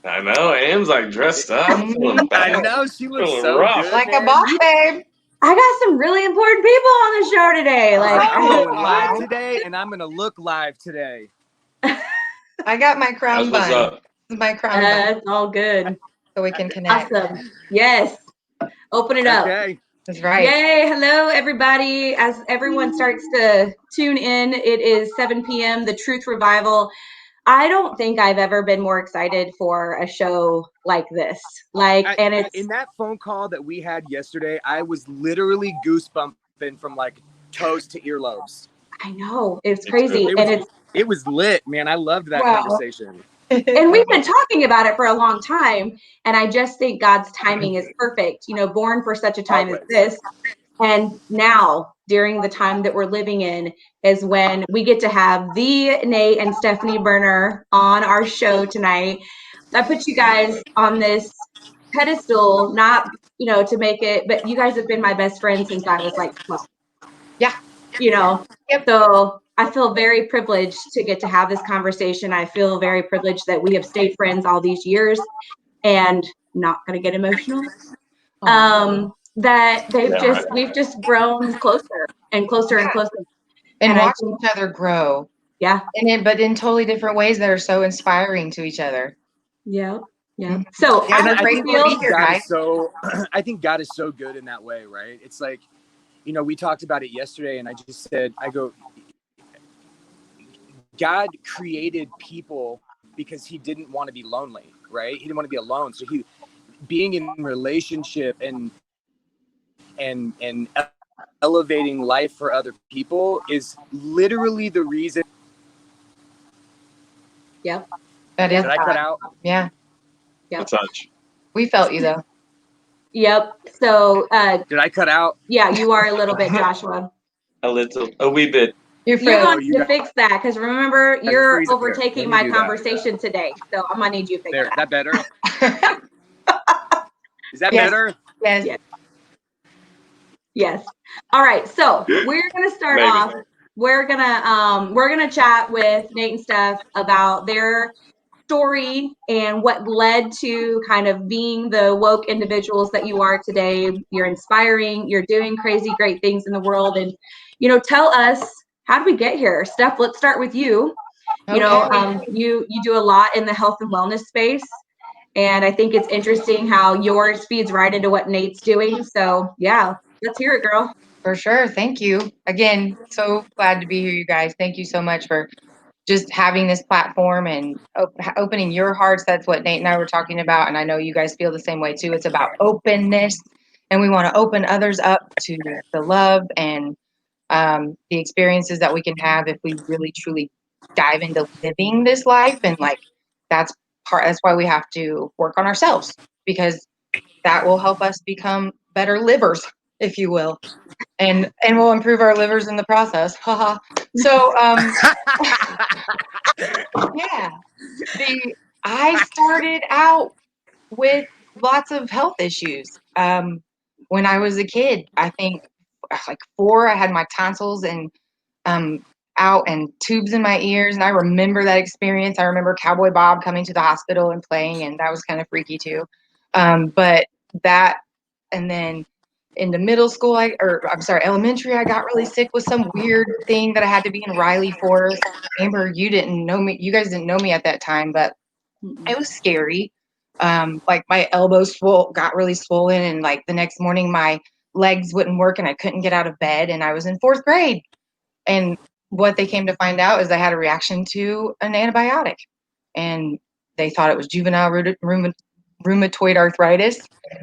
I know. Am's like dressed up, feeling I bad, know, she looks feeling so rough. good, Like a man. boss babe. I got some really important people on the show today. I was like, I'm Like, going live today, and I'm gonna look live today. I got my crown That's what's bun. up. This is my crown bun, it's all good. so we can connect. Awesome. Yes. Open it up. Okay. That's right. Yay. Hello, everybody. As everyone starts to tune in, it is 7 p.m., the Truth Revival. I don't think I've ever been more excited for a show like this. And it's in that phone call that we had yesterday, I was literally goosebumping from like toes to earlobes. I know it's crazy. It was lit, man. I loved that conversation. And we've been talking about it for a long time. And I just think God's timing is perfect, born for such a time as this. And now, during the time that we're living in, is when we get to have the Nate and Stephanie Berner on our show tonight. I put you guys on this pedestal, not, to make it, but you guys have been my best friends since I was like 12. Yeah. Yep. So I feel very privileged to get to have this conversation. I feel very privileged that we have stayed friends all these years, and not going to get emotional. That we've just grown closer and closer and closer. And watching each other grow. Yeah. But in totally different ways that are so inspiring to each other. Yeah. Yeah. So I think God is so good in that way, right? It's like, we talked about it yesterday, and I just said, God created people because he didn't want to be lonely, right? He didn't want to be alone. So being in relationship and elevating life for other people is literally the reason. Yep. That is. Did I cut out? Yeah. Yep. A touch. We felt you though. Yep. So did I cut out? Yeah, you are a little bit, Joshua. A wee bit. You're going to fix that, because remember, you're overtaking my conversation today. So I'm gonna need you to fix that. That better? Is that better? Yes. Yes. All right. So we're gonna start off. We're gonna chat with Nate and Steph about their story and what led to kind of being the woke individuals that you are today. You're inspiring. You're doing crazy, great things in the world, and tell us, how did we get here? Steph, let's start with you. You do a lot in the health and wellness space. And I think it's interesting how yours feeds right into what Nate's doing. So yeah, let's hear it, girl. For sure. Thank you. Again, so glad to be here, you guys. Thank you so much for just having this platform and opening your hearts. That's what Nate and I were talking about. And I know you guys feel the same way too. It's about openness. And we want to open others up to the love and the experiences that we can have if we really, truly dive into living this life. And that's why we have to work on ourselves, because that will help us become better livers, if you will. And we'll improve our livers in the process. Haha. So yeah. I started out with lots of health issues. When I was a kid, I think like 4, I had my tonsils and out and tubes in my ears. And I remember that experience. I remember Cowboy Bob coming to the hospital and playing, and that was kind of freaky too. But that, and then into middle school, elementary, I got really sick with some weird thing that I had to be in Riley for. Amber, you didn't know me. You guys didn't know me at that time, but it was scary. Like my elbows got really swollen, and like the next morning my legs wouldn't work and I couldn't get out of bed, and I was in 4th grade. And what they came to find out is I had a reaction to an antibiotic, and they thought it was juvenile rheumatoid arthritis.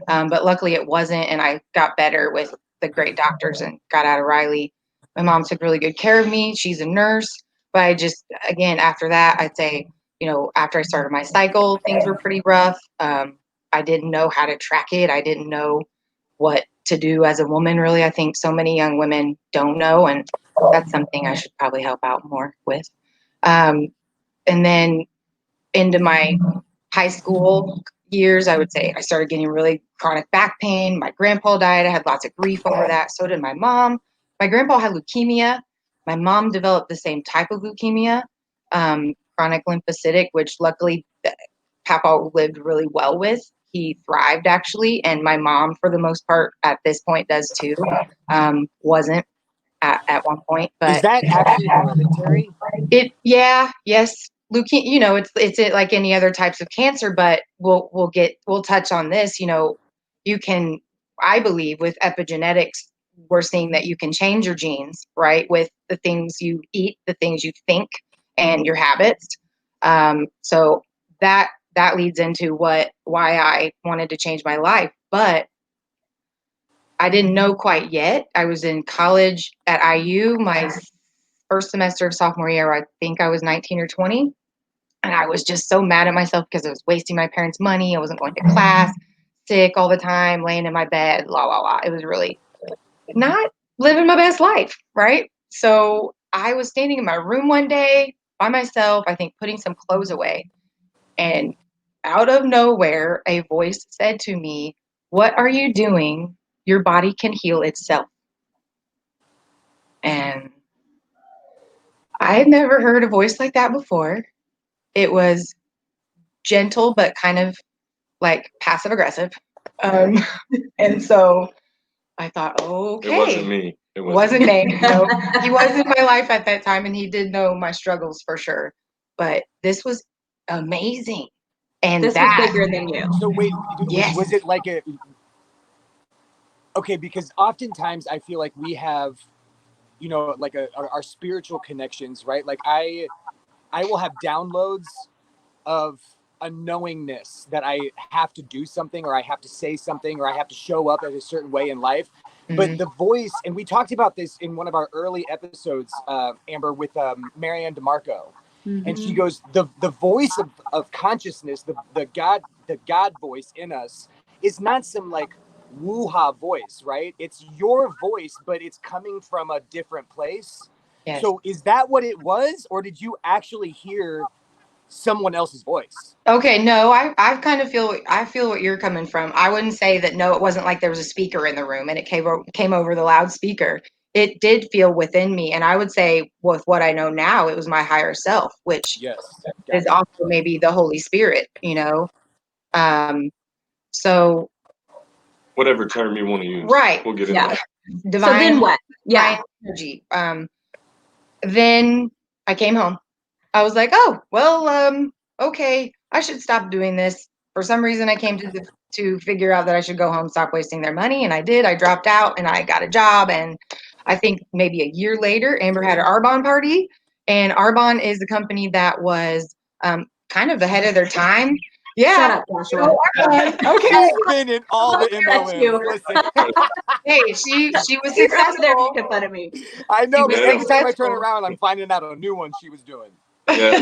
But luckily it wasn't. And I got better with the great doctors and got out of Riley. My mom took really good care of me. She's a nurse. But I just, again, after that, I'd say, after I started my cycle, things were pretty rough. I didn't know how to track it. I didn't know what to do as a woman, really. I think so many young women don't know, and that's something I should probably help out more with. And then into my high school years, I would say I started getting really chronic back pain. My grandpa died. I had lots of grief over that. So did my mom. My grandpa had leukemia. My mom developed the same type of leukemia, chronic lymphocytic, which luckily Papa lived really well with. He thrived actually, and my mom, for the most part, at this point, does too. Wasn't at one point, but Is that actually hereditary? yes, leukemia. It's like any other types of cancer, but we'll touch on this. You can, I believe, with epigenetics, we're seeing that you can change your genes, right, with the things you eat, the things you think, and your habits. So that leads into why I wanted to change my life, but I didn't know quite yet. I was in college at IU, my first semester of sophomore year. I think I was 19 or 20. And I was just so mad at myself because I was wasting my parents' money. I wasn't going to class, sick all the time, laying in my bed, la, la, la. It was really not living my best life, right? So I was standing in my room one day by myself, I think putting some clothes away. And out of nowhere, a voice said to me, "What are you doing? Your body can heal itself." And I had never heard a voice like that before. It was gentle, but kind of like passive aggressive. Um, and so I thought, okay. It wasn't me. It Wasn't me. No, he was in my life at that time, and he did know my struggles for sure. But this was amazing. And This was bigger than you. So wait, Yes. was it like a? Okay, because oftentimes I feel like we have, like our spiritual connections, right? Like I will have downloads of a knowingness that I have to do something, or I have to say something, or I have to show up in a certain way in life. But the voice, and we talked about this in one of our early episodes, Amber, with Marianne DeMarco. And she goes, the voice of consciousness, the God voice in us is not some like woo-ha voice, right? It's your voice, but it's coming from a different place. Yes. So is that what it was, or did you actually hear someone else's voice? Okay, no, I kind of feel what you're coming from. I wouldn't say that. No, it wasn't like there was a speaker in the room and it came over the loudspeaker. It did feel within me, and I would say with what I know now, it was my higher self, which Yes, is gotcha. also maybe the Holy Spirit. So Whatever term you want to use. right, We'll get into Yeah. that. divine, So then what? Yeah. divine energy. Then I came home. I was like, oh, well, okay, I should stop doing this. For some reason, I came to figure out that I should go home, stop wasting their money, and I did. I dropped out, and I got a job. And I think maybe a year later, Amber had an Arbonne party, and Arbonne is a company that was kind of ahead of their time. Yeah. Shut up, Joshua. Okay. She's been in all the That's MLMs. you. Listen, Hey, she was You're over there successful. making fun of me. I know, She but was every time I turn successful. around, I'm finding out a new one she was doing. Yeah.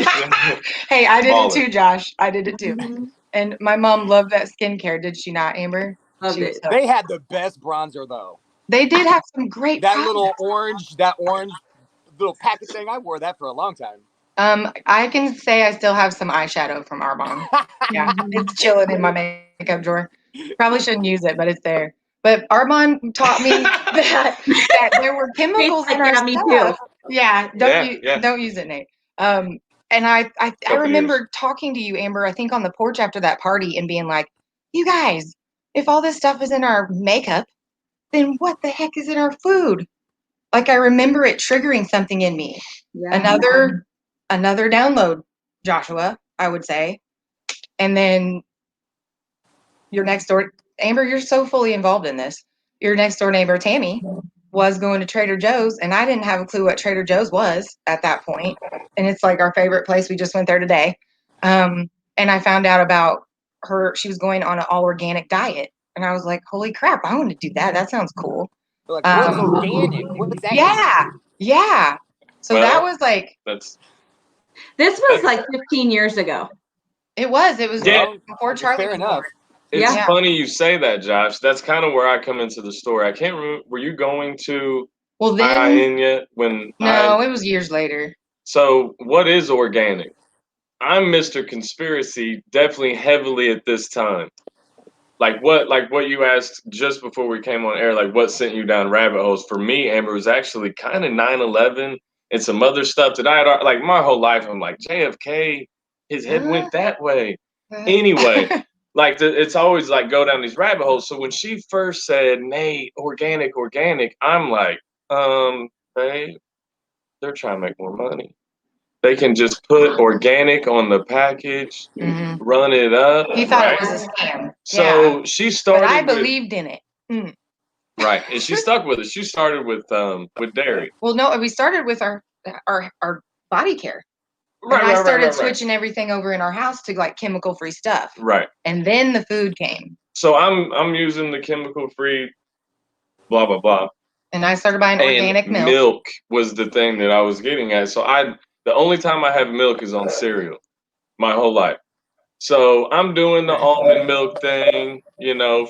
Hey, I did it Baller. too, Josh. I did it too. Mhm. And my mom loved that skincare, did she not, Amber? Loved She it. was so- They had the best bronzer though. They did have some great That products. orange little packet thing. I wore that for a long time. I can say I still have some eyeshadow from Arbonne. Yeah, it's chilling in my makeup drawer. Probably shouldn't use it, but it's there. But Arbonne taught me that there were chemicals in our Yeah, me stuff. too. Yeah, Yeah. don't use it, Nate. And I Couple remember years. talking to you, Amber, I think on the porch after that party and being like, you guys, if all this stuff is in our makeup, then what the heck is in our food? Like I remember it triggering something in me. Yeah. Another download, Joshua, I would say. And then your next door, Amber, you're so fully involved in this. Your next door neighbor, Tammy, was going to Trader Joe's, and I didn't have a clue what Trader Joe's was at that point. And it's like our favorite place. We just went there today. And I found out about her. She was going on an all organic diet. And I was like, holy crap, I want to do that. That sounds cool. Like, what's organic? What's that? Yeah. Yeah. So that Well, was like, That's This was like 15 years ago. it was Yeah. before Charlie fair was enough. born. it's Yeah. funny you say that, Josh. That's kind of where I come into the story. I can't remember. Were you going to Well, then, IN yet? no, it was years later. So what is organic? I'm Mr. Conspiracy, definitely heavily at this time. Like what you asked just before we came on air, like what sent you down rabbit holes? For me, Amber, was actually kind of 9/11 and some other stuff that I had like my whole life. I'm like JFK, his head went that way. Anyway, like it's always like go down these rabbit holes. So when she first said, "Nate, organic," I'm like, babe, they're trying to make more money. They can just put organic on the package, run it up, He thought right? it was a scam. So she But started I with believed in it. right, and she stuck with it. She started with dairy. Well, no, we started with our body care. Right, And I right, right, started right, right. switching everything over in our house to like chemical free stuff. Right. And then the food came. So I'm using the chemical free, blah blah blah. And I started buying And organic milk. milk was the thing that I was getting at. So the only time I have milk is on cereal, my whole life. So I'm doing the almond milk thing,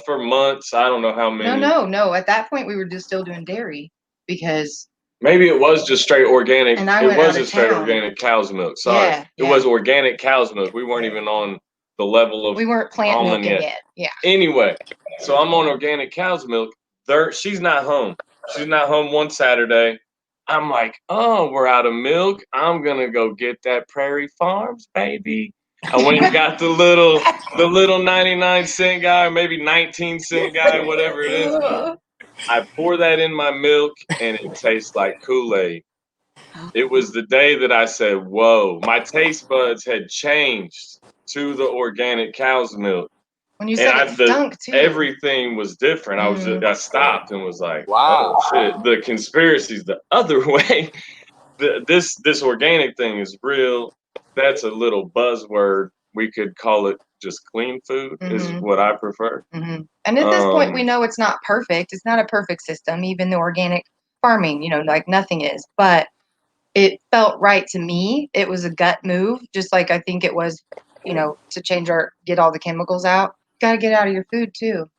for months. I don't know how many. No. At that point, we were just still doing dairy because Maybe it was just straight organic. And I It went was out of just straight town. organic cow's milk. Sorry. Yeah, It was organic cow's milk. We weren't even on the level of we weren't plant almond milking yet. yet. Yeah. Anyway, so I'm on organic cow's milk. She's not home. She's not home one Saturday. I'm like, oh, we're out of milk. I'm gonna go get that Prairie Farms, baby. I went and got the little 99-cent guy, maybe 19-cent guy, whatever it is. I pour that in my milk and it tastes like Kool-Aid. It was the day that I said, whoa, my taste buds had changed to the organic cow's milk. When you And said it stunk too. everything was different. I stopped and was like, Wow. oh shit, the conspiracy's the other way. This organic thing is real. That's a little buzzword. We could call it just clean food is what I prefer. And at this point, we know it's not perfect. It's not a perfect system, even the organic farming, like nothing is. But it felt right to me. It was a gut move, just like I think it was, to get all the chemicals out. Got to get out of your food too.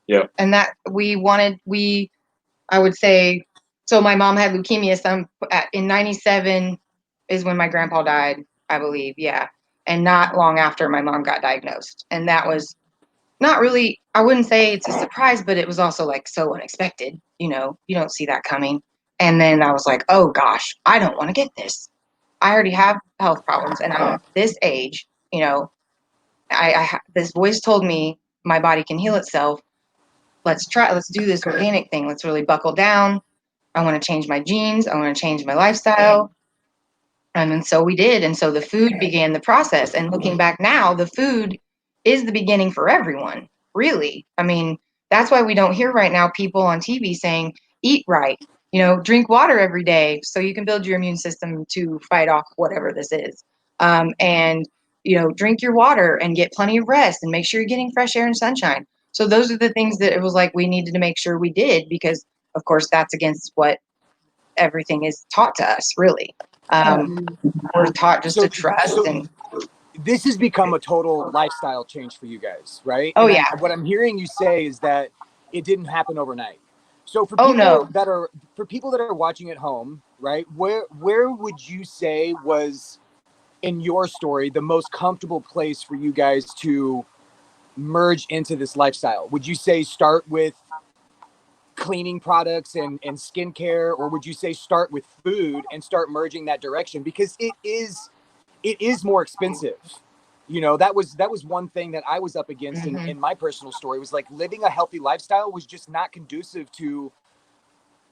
Yep. And that I would say, so my mom had leukemia in 97 is when my grandpa died, I believe. Yeah. And not long after my mom got diagnosed. And that was not really, I wouldn't say it's a surprise, but it was also like so unexpected. You don't see that coming. And then I was like, oh gosh, I don't want to get this. I already have health problems and I'm this age, this voice told me my body can heal itself. Let's do this organic thing. Let's really buckle down. I want to change my genes. I want to change my lifestyle. And so we did. And so the food began the process. And looking back now, the food is the beginning for everyone, really. I mean, that's why we don't hear right now people on TV saying, eat right, drink water every day so you can build your immune system to fight off whatever this is. And, drink your water and get plenty of rest and make sure you're getting fresh air and sunshine. So those are the things that it was like we needed to make sure we did because, of course, that's against what everything is taught to us, really. We're taught just to trust. And this has become a total lifestyle change for you guys, right? Oh, and yeah. what I'm hearing you say is that it didn't happen overnight. So for people that are watching at home, right, where would you say was in your story the most comfortable place for you guys to merge into this lifestyle? Would you say start with cleaning products and skincare, or would you say start with food and start merging that direction? Because it is more expensive. That was one thing that I was up against in my personal story, was like living a healthy lifestyle was just not conducive to,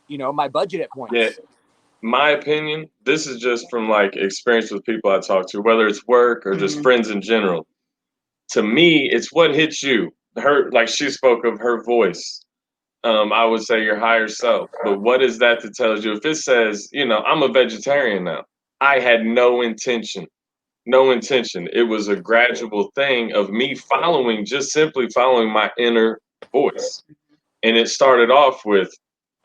my budget at points. Yeah. My opinion, this is just from like experience with people I talk to, whether it's work or just friends in general. To me, it's what hits you. Like she spoke of her voice. I would say your higher self. But what is that that tells you? If it says, I'm a vegetarian now, I had no intention. No intention. It was a gradual thing of me just simply following my inner voice. And it started off with,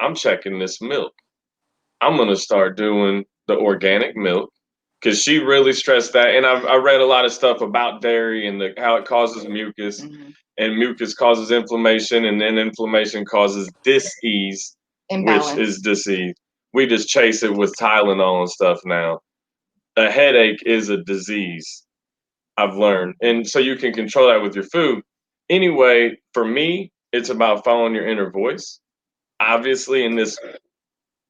I'm checking this milk. I'm going to start doing the organic milk because she really stressed that. And I read a lot of stuff about dairy and how it causes mucus, and mucus causes inflammation, and then inflammation causes dis-ease, which is disease. We just chase it with Tylenol and stuff now. A headache is a disease, I've learned. And so you can control that with your food. Anyway, for me, it's about following your inner voice. Obviously, in this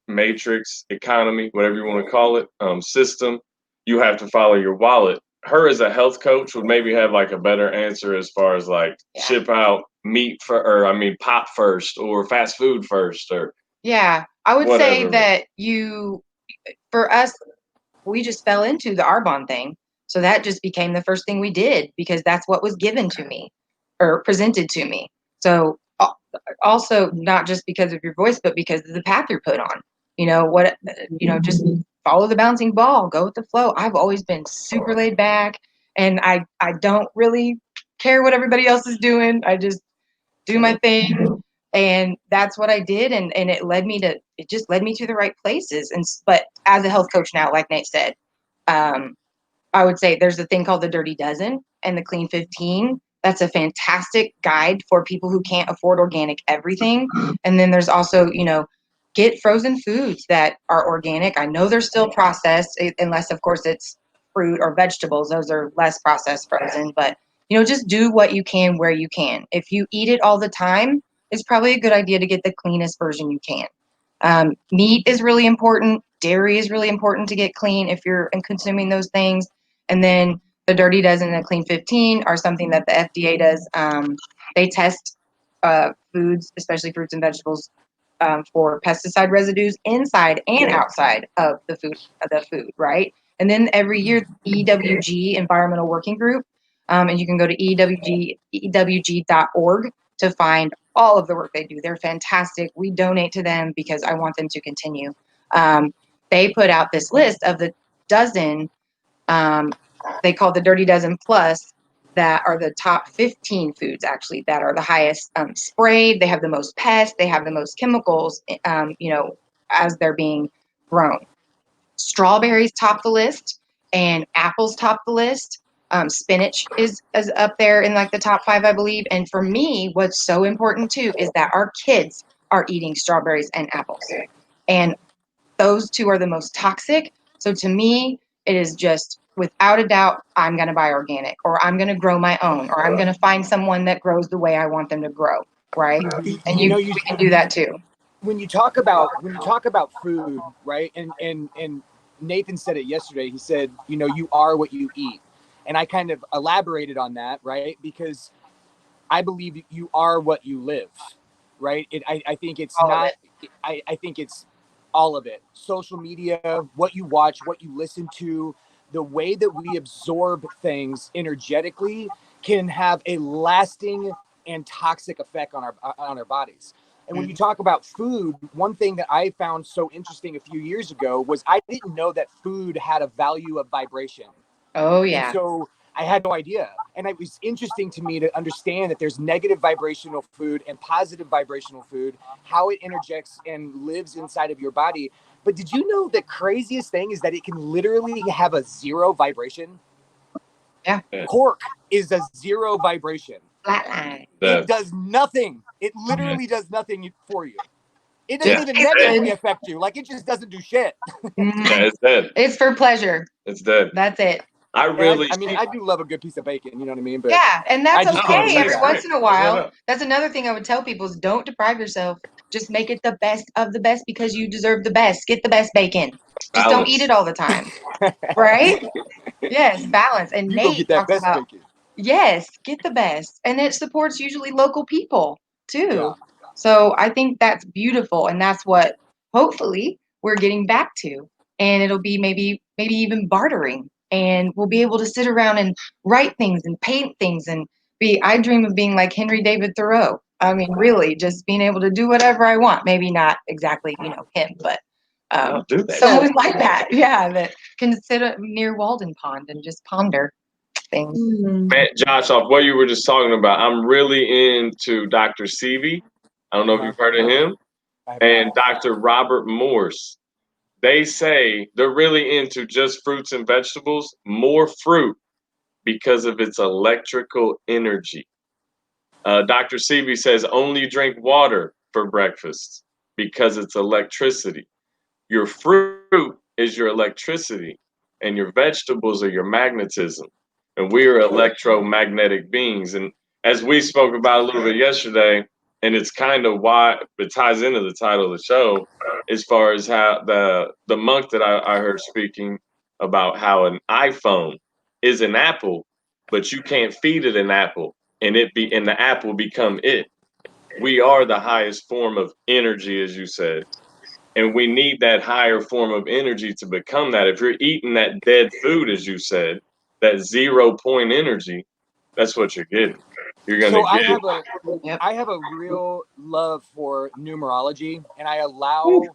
matrix economy, whatever you want to call it, system, you have to follow your wallet. her as a health coach would maybe have like a better answer as far as like Yeah. ship out meat for, or I mean, pop first or fast food first or Yeah, I would say whatever. that for us, we just fell into the Arbonne thing. So that just became the first thing we did because that's what was given to me or presented to me. So also not just because of your voice, but because of the path you're put on. Just follow the bouncing ball, go with the flow. I've always been super laid back, and I don't really care what everybody else is doing. I just do my thing, and that's what I did, and it just led me to the right places. But as a health coach now, like Nate said, um, I would say there's a thing called the Dirty Dozen and the Clean 15. That's a fantastic guide for people who can't afford organic everything. And then there's also, get frozen foods that are organic. I know they're still processed, unless, of course, it's fruit or vegetables. Those are less processed frozen. But, just do what you can where you can. If you eat it all the time, it's probably a good idea to get the cleanest version you can. Meat is really important. Dairy is really important to get clean if you're consuming those things. And then the Dirty Dozen and the Clean 15 are something that the FDA does. They test foods, especially fruits and vegetables, for pesticide residues inside and outside of the food, right? And then every year, EWG, Environmental Working Group, and you can go to ewg.org to find all of the work they do. They're fantastic. We donate to them because I want them to continue. They put out this list of the dozen, they call the Dirty Dozen Plus, that are the top 15 foods actually that are the highest sprayed. They have the most pests. They have the most chemicals, as they're being grown. Strawberries top the list, and apples top the list. Spinach is up there in like the top 5, I believe. And for me, what's so important too is that our kids are eating strawberries and apples, and those two are the most toxic. So to me, it is just without a doubt, I'm going to buy organic, or I'm going to grow my own, or I'm going to find someone that grows the way I want them to grow. Right. And we can do that too. When you talk about food, right? And Nathan said it yesterday. He said, you are what you eat. And I kind of elaborated on that, right? Because I believe you are what you live, right? I think it's All of not, it. I think it's all of it. Social media, what you watch, what you listen to, the way that we absorb things energetically can have a lasting and toxic effect on our bodies. And when you talk about food, one thing that I found so interesting a few years ago was I didn't know that food had a value of vibration. Oh And yeah. so I had no idea. And it was interesting to me to understand that there's negative vibrational food and positive vibrational food, how it interjects and lives inside of your body. But did you know the craziest thing is that it can literally have a zero vibration? Yeah. Cork is a zero vibration. Flatline. It does nothing. It literally does nothing for you. It doesn't Just even tastes negatively good. affect you. Like it just doesn't do shit. Yeah, it's dead. It's for pleasure. It's dead. That's it. I And really I mean, I do love a good piece of bacon. You know what I mean? But Yeah, and I that's just can't okay do every that's that. once great. in a That's right while. up. That's another thing I would tell people is don't deprive yourself. Just make it the best of the best because you deserve the best. Get the best bacon. Just don't eat Balance. it all the time. Right? Yes, balance. And You go Nate get that talks best about, bacon. yes, get the best. And it supports usually local people Yeah. too. So I think that's beautiful. And that's what hopefully we're getting back to. And it'll be maybe even bartering. And we'll be able to sit around and write things and paint things and I dream of being like Henry David Thoreau. I mean, really, just being able to do whatever I want. Maybe not exactly, him, but I'll do that. someone like that. Yeah, that can sit near Walden Pond and just ponder things. Man, Josh, off what you were just talking about, I'm really into Dr. Seavey. I don't know if Uh-huh. you've heard of him. I have And not. Dr. Robert Morse. They say they're really into just fruits and vegetables, more fruit because of its electrical energy. Dr. Seavey says only drink water for breakfast because it's electricity. Your fruit is your electricity, and your vegetables are your magnetism. And we are electromagnetic beings. And as we spoke about a little bit yesterday, and it's kind of why it ties into the title of the show, as far as how the monk that I heard speaking about how an iPhone is an apple, but you can't feed it an apple and the apple become it. We are the highest form of energy, as you said. And we need that higher form of energy to become that. If you're eating that dead food, as you said, that 0 point energy, that's what you're getting. You're gonna So get Yep. I have a real love for numerology, and Ooh.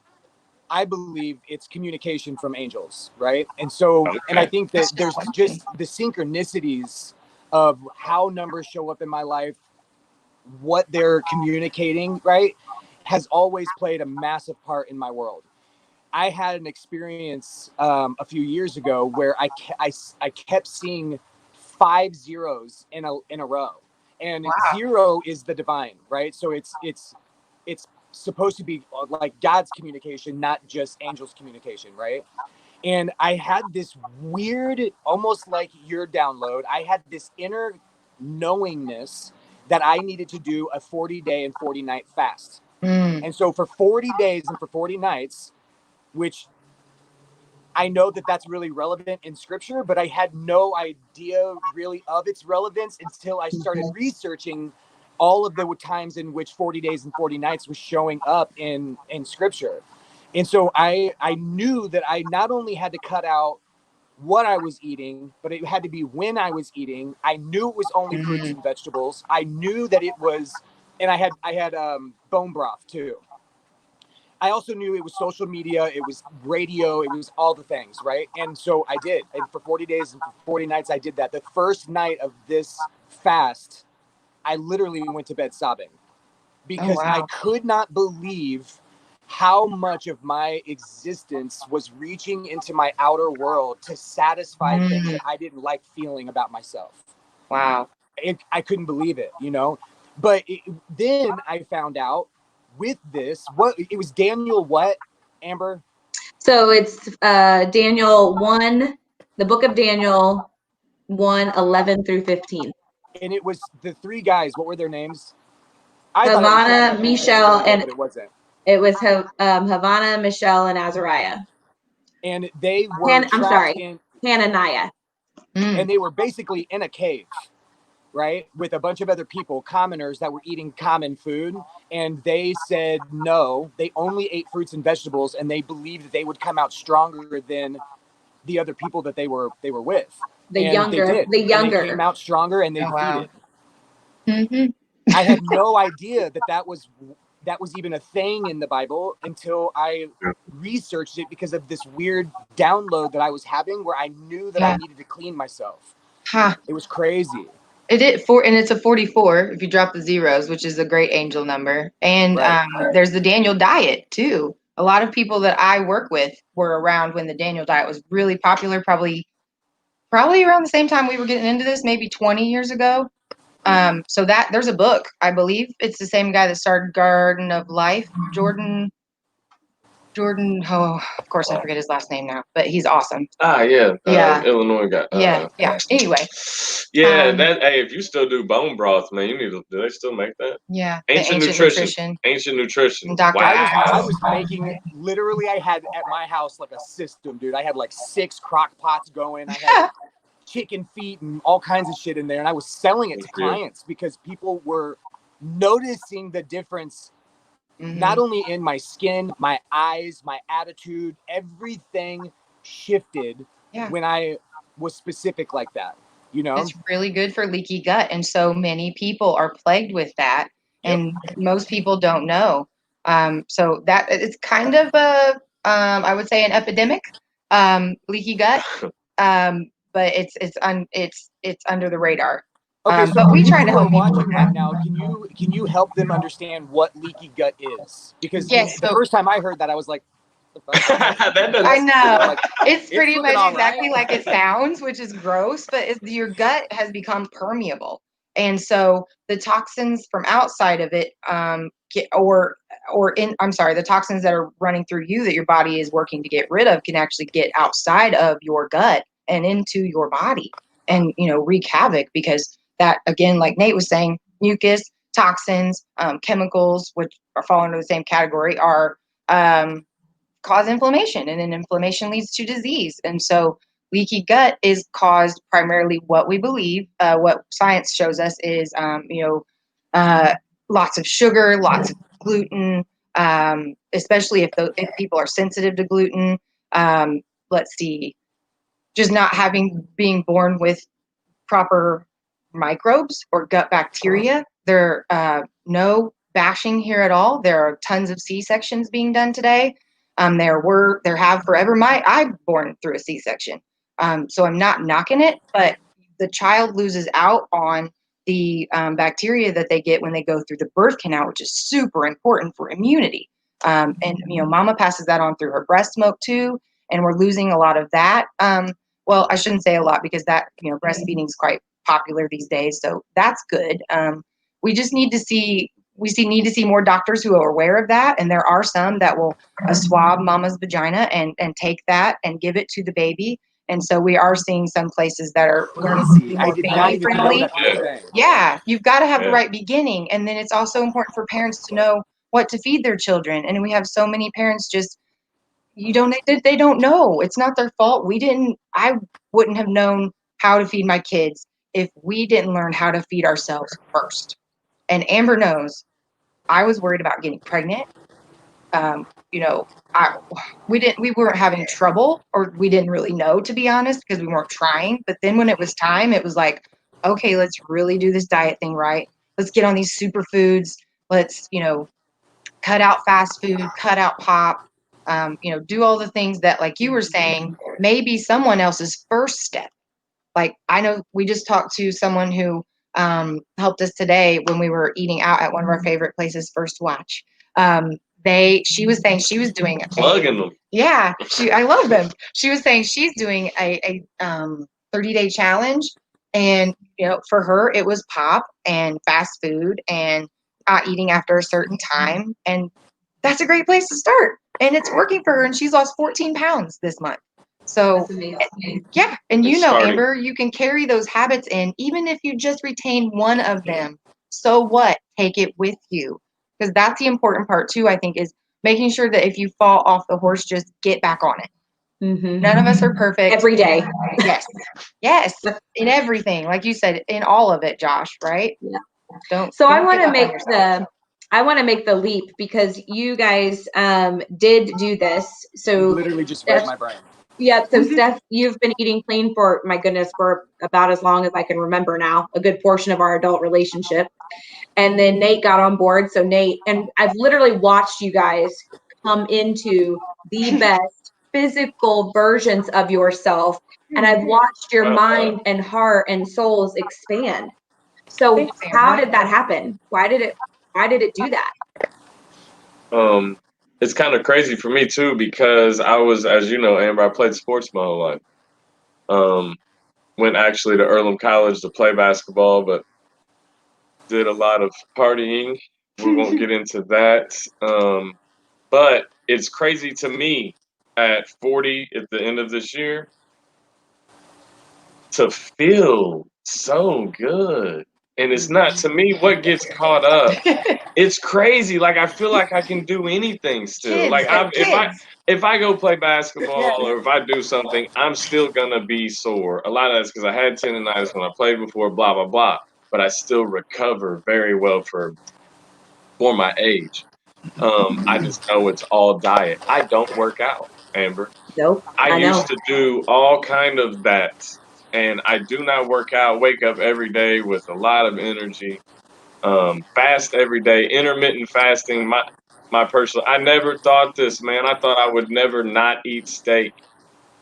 I believe it's communication from angels, right? And I okay. think that That's just there's one thing. just the synchronicities of how numbers show up in my life, what they're communicating, right, has always played a massive part in my world. I had an experience a few years ago where I kept seeing 5 zeros in a row, and Wow. zero is the divine, right? So it's supposed to be like God's communication, not just angels' communication, right? And I had this weird, almost like your download. I had this inner knowingness that I needed to do a 40-day and 40-night fast. Mm. And so for 40 days and for 40 nights, which I know that that's really relevant in scripture, but I had no idea really of its relevance until I started researching all of the times in which 40 days and 40 nights was showing up in scripture. And so I knew that I not only had to cut out what I was eating, but it had to be when I was eating. I knew it was only fruits Mm. and vegetables. I knew that it was, and I had bone broth too. I also knew it was social media, it was radio, it was all the things, right? And so I did. And for 40 days and for 40 nights, I did that. The first night of this fast, I literally went to bed sobbing Oh because I wow. could not believe how much of my existence was reaching into my outer world to satisfy things Mm. that I didn't like feeling about myself. Wow. I couldn't believe it, you know. But then I found out with this, what it was Daniel, what, Amber? So it's Daniel 1, the book of Daniel 1:11 through 15. And it was the three guys. What were their names? I thought it was Havana, Shadrach, Meshach, and Mishael, Abednego, and but it wasn't. it was Havana, Mishael, and Azariah. And they were I'm trapped sorry, in, Hananiah. Mm. and they were basically in a cave, right, with a bunch of other people, commoners that were eating common food. And they said no, they only ate fruits and vegetables, and they believed that they would come out stronger than the other people that they were with. The And they younger, did, the and they came younger. out stronger, and they Oh wow. defeated. Mm-hmm. I had no idea that that was even a thing in the Bible until I researched it because of this weird download that I was having where I knew that I Yeah. needed to clean myself. Huh. It was crazy. And it's a 44 if you drop the zeros, which is a great angel number. And Right. there's the Daniel diet too. A lot of people that I work with were around when the Daniel diet was really popular, probably around the same time we were getting into this, maybe 20 years ago. So that there's a book, I believe it's the same guy that started Garden of Life, Jordan. Oh, of course I forget his last name now, but he's awesome. Yeah, Yeah, Illinois guy. yeah. Anyway, Yeah, um, that. Hey, if you still do bone broth, man, you need to. Do they still make that? yeah, the Ancient ancient nutrition. nutrition, Ancient nutrition. and Dr. I Wow. was making literally I had at my house like a system, dude. I had like 6 crock pots going. I had chicken feet and all kinds of shit in there, and I was selling it to Yeah. clients because people were noticing the difference not Hmm. only in my skin, my eyes, my attitude, everything shifted Yeah, when I was specific like that, you know? it's really good for leaky gut, and so many people are plagued with that, Yep. and most people don't know. So that it's kind of I would say an epidemic, leaky gut. But it's under the radar. Okay, so But for we try people to who are help people with watching right that. now, can you help them understand what leaky gut is? Because Yes, the so first time I heard that, I was like, "The fuck? What's that leaky I gut?" does. You know know, like it's it's pretty looking much all right. exactly like it sounds, which is gross, but your gut has become permeable. And so the toxins from outside of it I'm sorry, the toxins that are running through you that your body is working to get rid of can actually get outside of your gut and into your body and wreak havoc because that again, like Nate was saying, mucus, toxins, chemicals, which are fall under the same category, are cause inflammation, and then inflammation leads to disease. And so Leaky gut is caused primarily, what we believe, what science shows us is, lots of sugar, lots of gluten, especially if people are sensitive to gluten. Let's see, just not being born with proper microbes or gut bacteria. There no bashing here at all. There are tons of C-sections being done today. There have forever. I'm born through a C-section, so I'm not knocking it, but the child loses out on the bacteria that they get when they go through the birth canal, which is super important for immunity. And mama passes that on through her breast milk too, and we're losing a lot of that. Well, I shouldn't say a lot, because that, breastfeeding is quite popular these days, so that's good. We just need to see more doctors who are aware of that, and there are some that will swab mama's vagina and take that and give it to the baby. And so we are seeing some places that are learning to be I more did not family even know friendly. that was a thing. Yeah, you've got to have the right beginning, and then it's also important for parents to know what to feed their children. And we have so many parents just they don't know. It's not their fault. I wouldn't have known how to feed my kids if we didn't learn how to feed ourselves first. And Amber knows I was worried about getting pregnant. Um, you know, I we weren't having trouble, or we didn't really know, to be honest, because we weren't trying. But then when it was time, it was like, okay, let's really do this diet thing right. Let's get on these superfoods. Let's, cut out fast food, cut out pop, do all the things that, like you were saying, maybe someone else's first step. Like, I know we just talked to someone who helped us today when we were eating out at one of our favorite places, First Watch. She was saying she was doing Plugging them. Yeah, I love them. She was saying she's doing a 30-day challenge, and for her it was pop and fast food and eating after a certain time, and that's a great place to start. And it's working for her, and she's lost 14 pounds this month. So That's amazing. yeah, and It's starting. Amber, you can carry those habits in, even if you just retain one of them. So what? Take it with you, because that's the important part too. I think is making sure that if you fall off the horse, just get back on it. Mm-hmm. None of us are perfect. Every day. Yes, in everything, like you said, in all of it, Josh. Right? Yeah. Don't. So don't I want give to up on make yourself. I want to make the leap, because you guys did do this. You So literally just read my brain. yeah, so Steph, you've been eating clean for, my goodness, for about as long as I can remember now, a good portion of our adult relationship. And then Nate got on board. So Nate, and I've literally watched you guys come into the best physical versions of yourself. And I've watched your mind and heart and souls expand. So Thanks, how Amber. did that happen? Why did it do that? It's kind of crazy for me too, because I was, as you know, Amber, I played sports my whole life. Went actually to Earlham College to play basketball, but did a lot of partying. We won't get into that. But it's crazy to me at 40 at the end of this year to feel so good. And it's not, to me, what gets caught up. It's crazy. Like, I feel like I can do anything still. Like, if I go play basketball or if I do something, I'm still gonna be sore. A lot of that's because I had tendonitis when I played before, blah blah blah. But I still recover very well for my age. I just know it's all diet. I don't work out, Amber. Nope. I I know. used to do all kind of that, and I do not work out. Wake up every day with a lot of energy. Fast every day, intermittent fasting. My personal, I never thought this, man. I thought I would never not eat steak.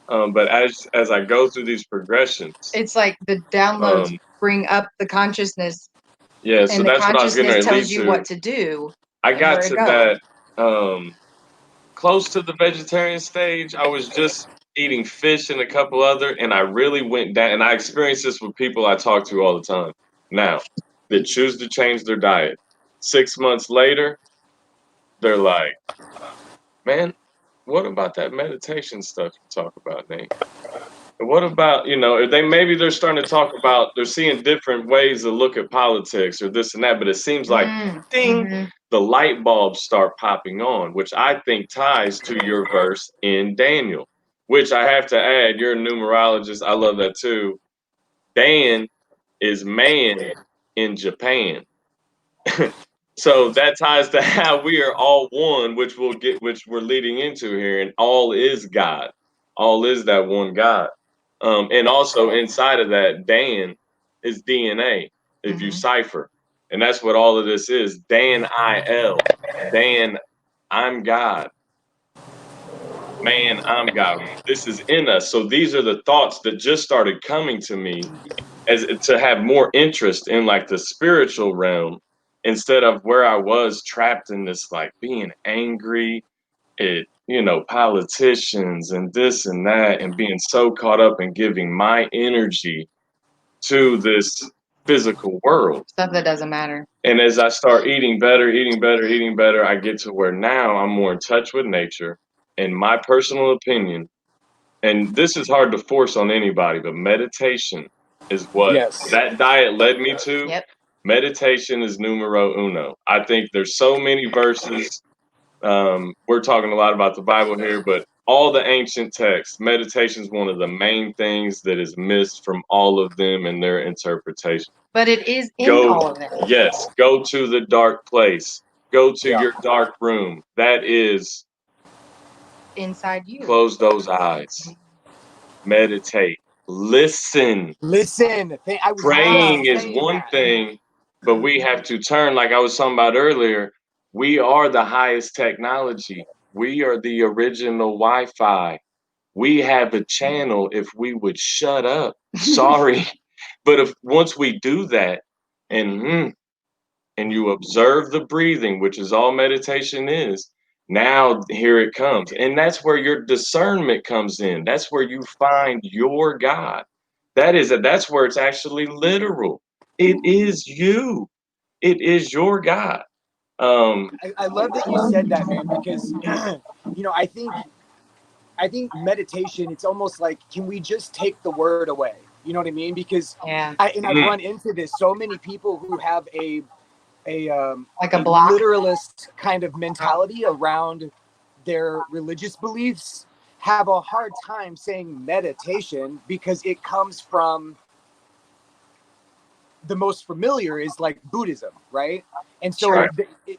But as I go through these progressions, It's like the downloads um, bring up the consciousness, yeah. So and the that's what I was consciousness gonna lead tells you to. what to do I and got where to to go. that close to the vegetarian stage. I was just eating fish and a couple other, and I really went down. And I experience this with people I talk to all the time now that choose to change their diet. 6 months later, they're like, man, what about that meditation stuff you talk about, Nate? And what about, they're starting to talk about, they're seeing different ways to look at politics or this and that, but it seems like, ding, Mm-hmm. the light bulbs start popping on, which I think ties to your verse in Daniel, which I have to add, you're a numerologist. I love that too. Dan is man in Japan. So that ties to how we are all one, which we're leading into here, and all is God. All is that one God. And also inside of that, Dan is DNA, if you cipher. And that's what all of this is. Dan IL. Dan, I'm God. Man, I'm God. This is in us. So these are the thoughts that just started coming to me as to have more interest in like the spiritual realm instead of where I was trapped in this like being angry at politicians and this and that and being so caught up in giving my energy to this physical world. Stuff that doesn't matter. And as I start eating better, eating better, eating better, I get to where now I'm more in touch with nature. In my personal opinion, and this is hard to force on anybody, but meditation is what Yes. that diet led me to. Yep. Meditation is numero uno. I think there's so many verses. We're talking a lot about the Bible here, but all the ancient texts, meditation is one of the main things that is missed from all of them and their interpretation. But it is in Go, all of them. yes, go to the dark place. Go to Yeah. your dark room. That is, Inside you. close those eyes. Meditate. Listen. Listen. I was Praying just is saying one that. thing, but we have to turn, like I was talking about earlier, we are the highest technology. We are the original Wi-Fi. We have a channel if we would shut up. Sorry. But if once we do that and and you observe the breathing, which is all meditation is, now here it comes. And that's where your discernment comes in. That's where you find your God. That's where it's actually literal. It is you. It is your God. Um, I love that you said that, man, because I think meditation, it's almost like, can we just take the word away? You know what I mean? Because Yeah. I've run into this, so many people who have Like a block. literalist kind of mentality around their religious beliefs have a hard time saying meditation because it comes from the most familiar is like Buddhism, right? And so Sure.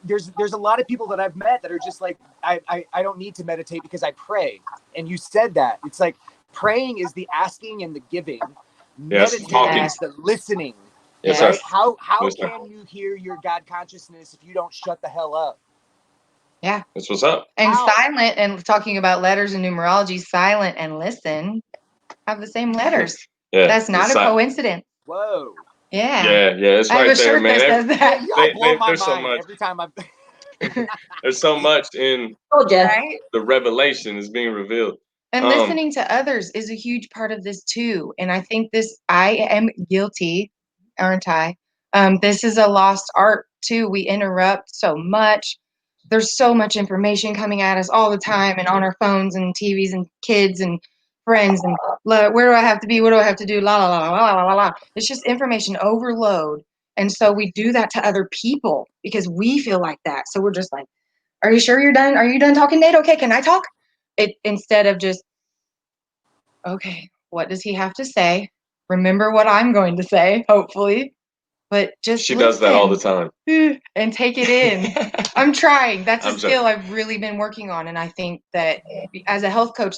there's a lot of people that I've met that are just like, I don't need to meditate because I pray. And you said that. It's like praying is the asking and the giving. yes, Meditating talking. is the listening. Yes, Right? sir. How Yes, sir. can you hear your God consciousness if you don't shut the hell up? Yeah. That's what's up. And How? silent, and talking about letters and numerology, silent and listen have the same letters. Yeah. That's not a coincidence. Whoa. Yeah. Yeah, it's I have right a there, shirt man. that says that. Y'all blow my There's so mind much. every time I'm There's so much in Told ya. Right? the revelation is being revealed. And listening to others is a huge part of this too. And I think I am guilty, aren't I? This is a lost art too. We interrupt so much. There's so much information coming at us all the time and on our phones and TVs and kids and friends and where do I have to be? What do I have to do? La la la la la la la. It's just information overload. And so we do that to other people because we feel like that. So we're just like, are you sure you're done? Are you done talking, Nate? Okay, can I talk? Instead of just, okay, what does he have to say? Remember what I'm going to say, hopefully. But just She does that all the listen time. and take it in. I'm trying. That's a I'm skill joking. I've really been working on. And I think that as a health coach,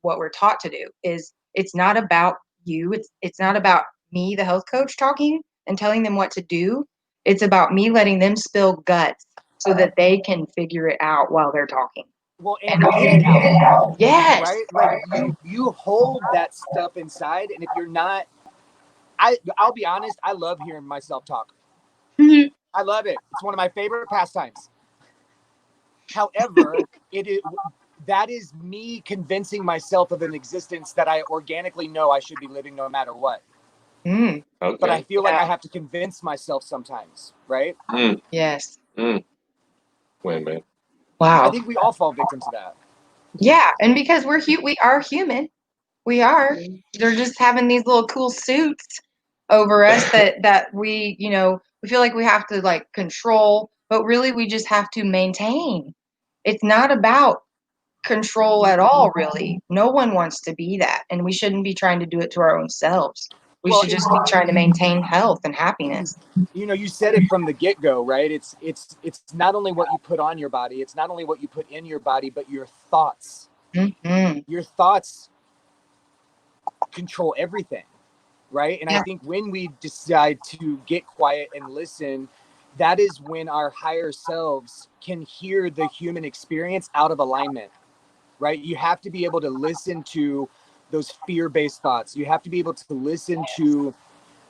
what we're taught to do is it's not about you. It's not about me, the health coach, talking and telling them what to do. It's about me letting them spill guts so that they can figure it out while they're talking. well, and get it out. Yes. Right? Like you hold that stuff inside, and if you're not, I'll be honest, I love hearing myself talk. I love it. It's one of my favorite pastimes. However, that is me convincing myself of an existence that I organically know I should be living no matter what. Okay. But I feel like I have to convince myself sometimes, right? Yes. Wait a minute. Wow. I think we all fall victim to that. Yeah, and because we are human, we are. They're just having these little cool suits over us that we feel like we have to like control, but really we just have to maintain. It's not about control at all, really. No one wants to be that. And we shouldn't be trying to do it to our own selves. We Well, should just be trying to maintain health and happiness. you know, you said it from the get-go, right? It's not only what you put on your body, it's not only what you put in your body, but your thoughts. Mm-hmm. Your thoughts control everything, right? And I Yeah. think when we decide to get quiet and listen, that is when our higher selves can hear the human experience out of alignment, right? You have to be able to listen to those fear-based thoughts. You have to be able to listen to,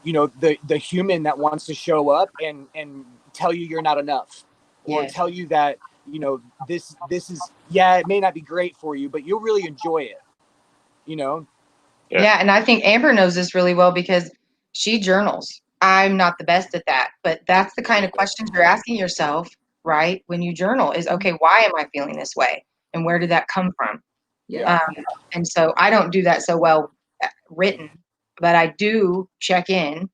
you know, the human that wants to show up and tell you you're not enough, or Yes. tell you that, you know, this is, yeah, it may not be great for you, but you'll really enjoy it, you know. Yeah, and I think Amber knows this really well because she journals. I'm not the best at that, but that's the kind of questions you're asking yourself, right? When you journal is, okay, why am I feeling this way? And where did that come from? Yeah. And so I don't do that so well written, but I do check in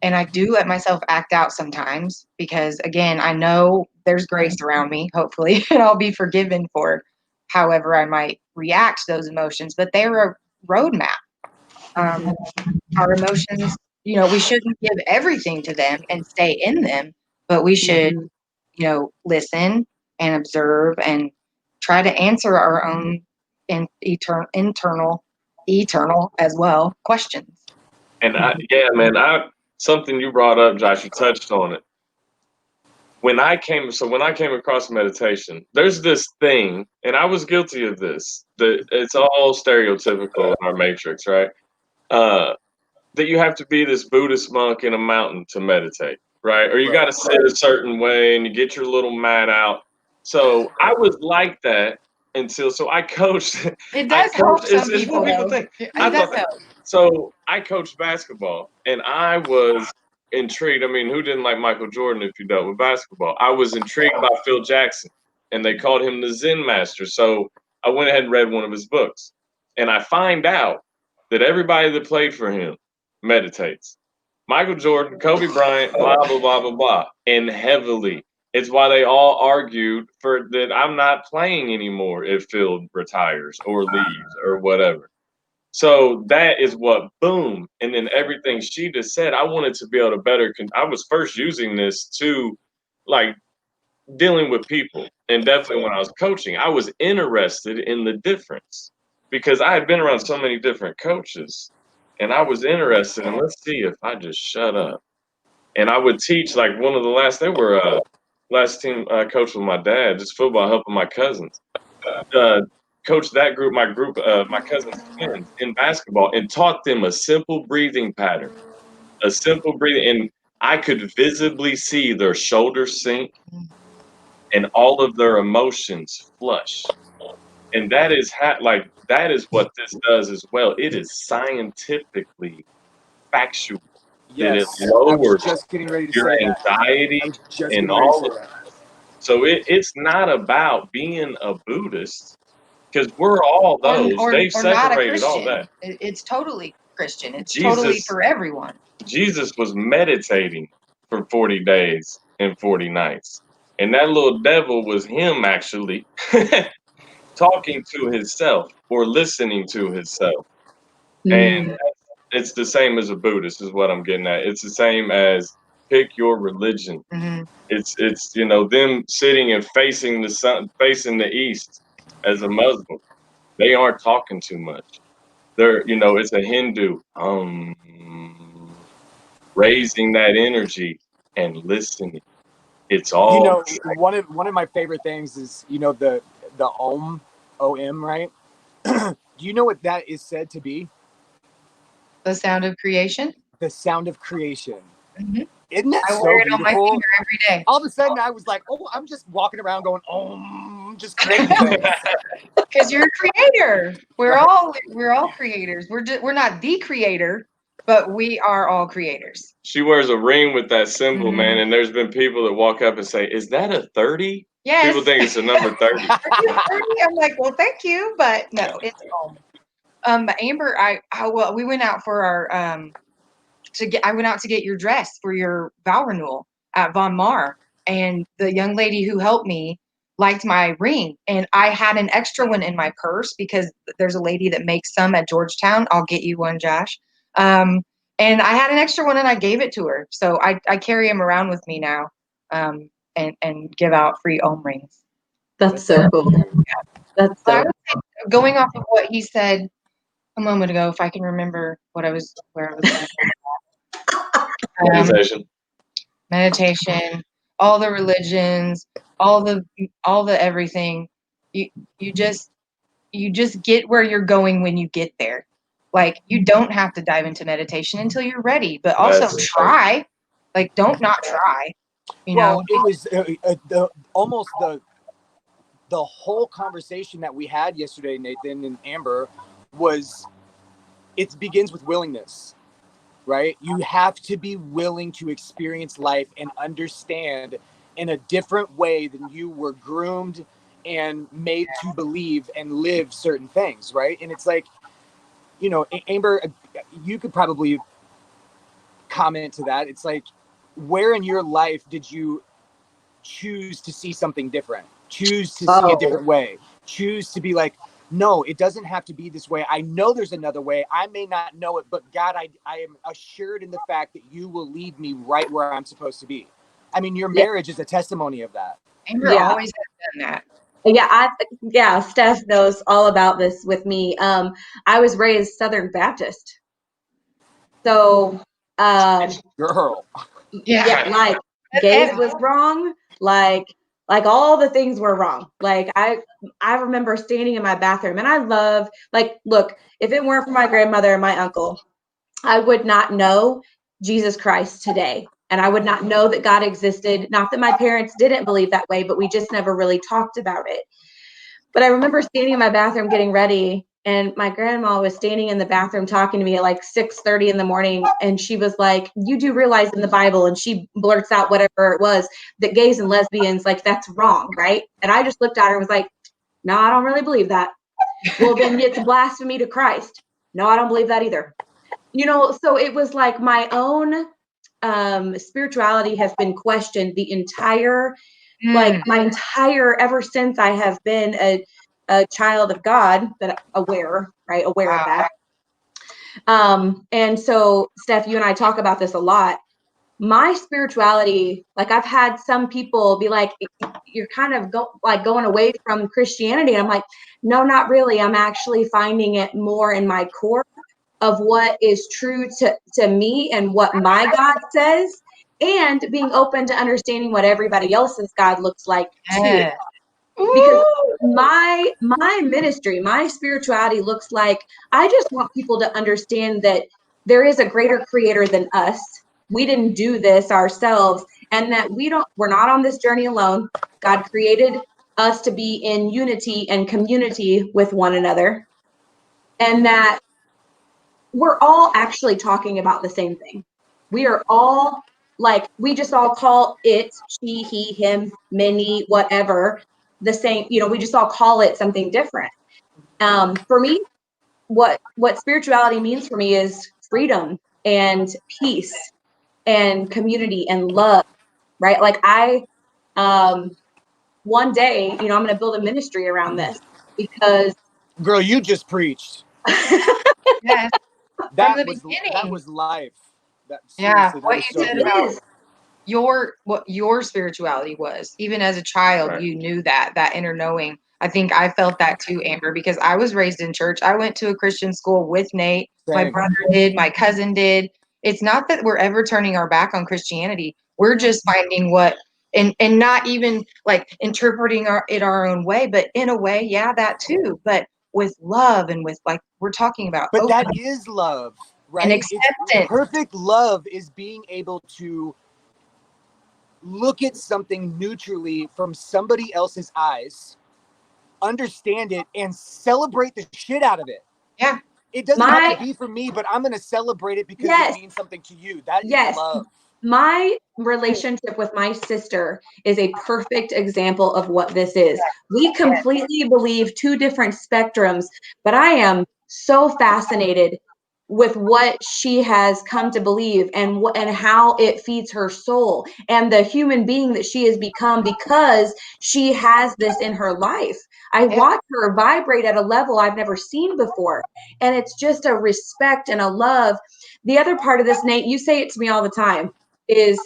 and I do let myself act out sometimes because, again, I know there's grace around me, hopefully, and I'll be forgiven for however I might react to those emotions, but they're a roadmap. Um, our emotions, you know, we shouldn't give everything to them and stay in them, but we should, you know, listen and observe and try to answer our own eternal as well questions. And yeah, man, something you brought up, Josh, you touched on it. When I came across meditation, there's this thing, and I was guilty of this. That it's all stereotypical in our matrix, right? Uh, that you have to be this Buddhist monk in a mountain to meditate, right? Or you got to sit a certain way and you get your little mat out. So I was like that until I coached. It I does help coached. some It's people, what people though. think. It I does thought help. so. I coached basketball, and I was intrigued. I mean, who didn't like Michael Jordan if you dealt with basketball? I was intrigued by Phil Jackson, and they called him the Zen Master. So I went ahead and read one of his books, and I find out that everybody that played for him meditates. Michael Jordan, Kobe Bryant, blah blah blah blah blah, and heavily. It's why they all argued for that I'm not playing anymore if Phil retires or leaves or whatever. So that is what boom, and then everything she just said. I wanted to be able to better. I was first using this to, like, dealing with people, and definitely when I was coaching, I was interested in the difference because I had been around so many different coaches, and I was interested in, let's see if I just shut up. And I would teach, like, one of the last. They were last team coach with my dad, just football, helping my cousins. Uh, Coached that group, my cousin's twins in basketball, and taught them a simple breathing pattern, a simple breathing, and I could visibly see their shoulders sink and all of their emotions flush. And that is that is what this does as well. It is scientifically factual that it Yes, I was lowers just getting ready to your say that. anxiety I was just and getting ready to all say of that. so it's not about being a Buddhist because we're all those. They've Or not a separated all Christian. that. It's totally Christian. It's totally Jesus for everyone. Jesus was meditating for 40 days and 40 nights. And that little devil was him actually talking to himself or listening to himself. And Mm. it's the same as a Buddhist is what I'm getting at. It's the same as pick your religion. Hmm. It's them sitting and facing the sun, facing the east as a Muslim. They aren't talking too much. They're it's a Hindu raising that energy and listening. It's You all know, one of my favorite things is, you know, the om, right? Do you know what that is said to be? The sound of creation. The sound of creation. Hmm. Isn't that I so wear it on my beautiful? finger every day. All of a sudden, I was like, oh, I'm just walking around going, just creating things. Because you're a creator. Right. We're all creators. We're not the creator, but we are all creators. she wears a ring with that symbol, man, Mhm. and there's been people that walk up and say, "Is that a 30?" People Yes. think it's a number 30. Are you 30? I'm like, well, thank you, but no, it's home. Amber, well, we went out for our I went out to get your dress for your vow renewal at Von Mar, and the young lady who helped me liked my ring, and I had an extra one in my purse because there's a lady that makes some at Georgetown. I'll get you one, Josh. And I had an extra one and I gave it to her. So I carry them around with me now, and give out free ohm rings. That's so cool. That's But I so would say, going off of what he said a moment ago, if I can remember where I was going. Meditation. Meditation, all the religions, all the everything. You just get where you're going when you get there. Like, you don't have to dive into meditation until you're ready, but also try. Like, don't not try. You Well, know, it was almost the whole conversation that we had yesterday, Nathan and Amber, was it begins with willingness, right? You have to be willing to experience life and understand in a different way than you were groomed and made to believe and live certain things, right? And it's like, you know, Amber, you could probably comment to that. It's like, where in your life did you choose to see something different, choose to see a different way, choose to be like, no, it doesn't have to be this way. I know there's another way. I may not know it, but God, I am assured in the fact that you will lead me right where I'm supposed to be. I mean, your marriage is a testimony of that. Amber always has done that. Yeah, Steph knows all about this with me. I was raised Southern Baptist. So Girl. Yeah. like gaze was wrong, like all the things were wrong. Like I remember standing in my bathroom, and I love, like, look, if it weren't for my grandmother and my uncle, I would not know Jesus Christ today. And I would not know that God existed. Not that my parents didn't believe that way, but we just never really talked about it. But I remember standing in my bathroom getting ready, and my grandma was standing in the bathroom talking to me at like 6:30 in the morning, and she was like, "You do realize in the Bible," and she blurts out whatever it was, that gays and lesbians, like, that's wrong, right? And I just looked at her and was like, "No, I don't really believe that." Well, then it's blasphemy to Christ. No, I don't believe that either. You know, so it was like my own spirituality has been questioned the entire, like my entire, ever since I have been a child of God, that aware of that. And so, Steph, you and I talk about this a lot. My spirituality, like, I've had some people be like, you're kind of going away from Christianity. And I'm like, no, not really. I'm actually finding it more in my core of what is true to me and what my God says, and being open to understanding what everybody else's God looks like too. Because my ministry, my spirituality looks like, I just want people to understand that there is a greater creator than us. We didn't do this ourselves, and that we're not on this journey alone. God created us to be in unity and community with one another, and that we're all actually talking about the same thing. We are all, like, we just all call it she, he, him, many, whatever, the same, you know, we just all call it something different. For me, what spirituality means for me is freedom and peace and community and love, right? Like, one day, you know, I'm going to build a ministry around this, because Girl, you just preached. Yes. That was life. That, seriously, What was you so said good. about what your spirituality was, even as a child, right. You knew that inner knowing. I think I felt that too, Amber, because I was raised in church. I went to a Christian school with Nate. Same. My brother did, my cousin did. It's not that we're ever turning our back on Christianity. We're just finding what, and not even like interpreting it our own way, but in a way, yeah, that too, but with love and with, like we're talking about. But that is love, right? And acceptance. Perfect love is being able to look at something neutrally from somebody else's eyes, understand it, and celebrate the shit out of it. Yeah. It doesn't have to be for me, but I'm going to celebrate it because it means something to you. That is love. My relationship with my sister is a perfect example of what this is. We completely believe two different spectrums, but I am so fascinated with what she has come to believe and how it feeds her soul and the human being that she has become because she has this in her life. I watch her vibrate at a level I've never seen before. And it's just a respect and a love. The other part of this, Nate, you say it to me all the time, is,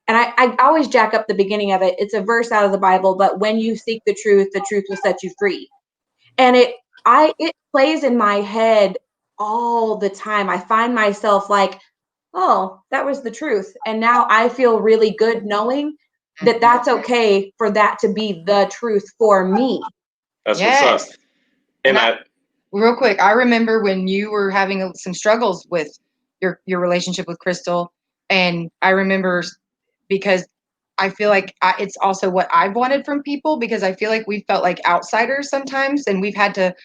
and I always jack up the beginning of it. It's a verse out of the Bible, but when you seek the truth will set you free. And it plays in my head all the time. I find myself like, oh, that was the truth. And now I feel really good knowing that that's okay for that to be the truth for me. That's what's up. And real quick, I remember when you were having some struggles with your relationship with Crystal, and I remember because I feel like it's also what I've wanted from people, because I feel like we felt like outsiders sometimes, and we've had to,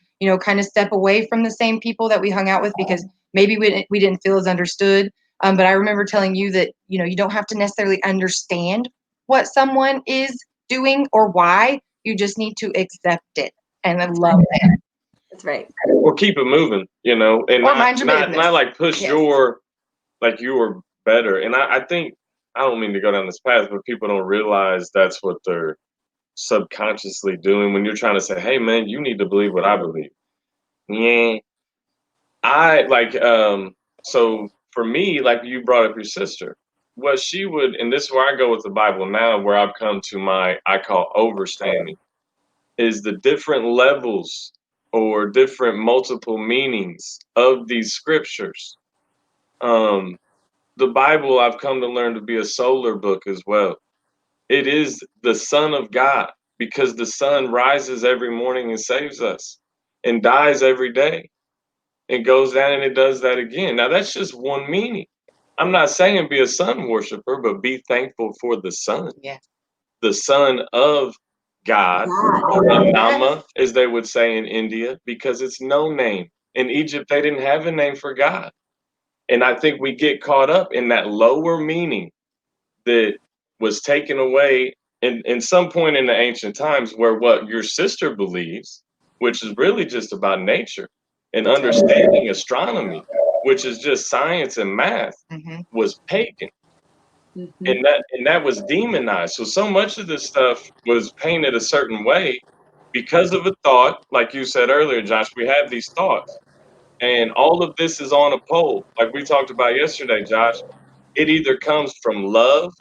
kind of step away from the same people that we hung out with because maybe we didn't feel as understood. But I remember telling you that, you don't have to necessarily understand what someone is doing or why. You just need to accept it. And I love that. That's right. Or keep it moving, and or mind your business. not like push your, like you were better. And I think, I don't mean to go down this path, but people don't realize that's what they're subconsciously doing when you're trying to say, hey man, you need to believe what I believe. Yeah. I like, so for me, like you brought up your sister, what she would, and this is where I go with the Bible now, where I've come to I call overstanding, is the different levels or different multiple meanings of these scriptures. The Bible, I've come to learn to be a solar book as well. It is the Son of God, because the sun rises every morning and saves us, and dies every day and goes down and it does that again. Now that's just one meaning. I'm not saying be a sun worshiper, but be thankful for the sun. Yeah. The son of God, or Nama, as they would say in India, because it's no name. In Egypt, they didn't have a name for God. And I think we get caught up in that lower meaning that was taken away in some point in the ancient times, where what your sister believes, which is really just about nature and understanding astronomy, which is just science and math, was pagan. And that was demonized. So much of this stuff was painted a certain way because of a thought, like you said earlier, Josh. We have these thoughts, and all of this is on a pole, like we talked about yesterday, Josh. It either comes from love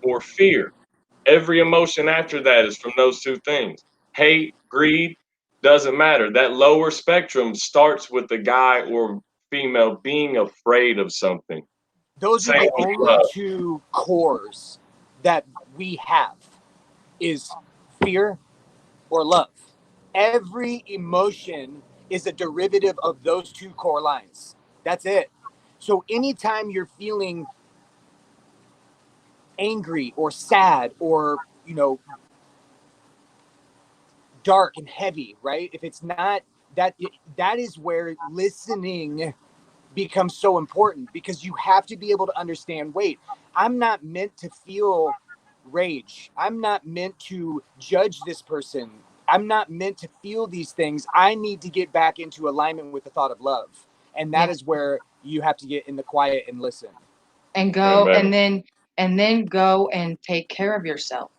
or fear. Every emotion after that is from those two things. Hate, greed, doesn't matter. That lower spectrum starts with the guy or female being afraid of something. Those are Same the with only love. two cores that we have, is fear or love. Every emotion is a derivative of those two core lines. That's it. So anytime you're feeling angry or sad or, dark and heavy, right? If it's not that, that is where listening becomes so important, because you have to be able to understand, wait, I'm not meant to feel rage. I'm not meant to judge this person. I'm not meant to feel these things. I need to get back into alignment with the thought of love. And that is where you have to get in the quiet and listen. And go and then go and take care of yourself.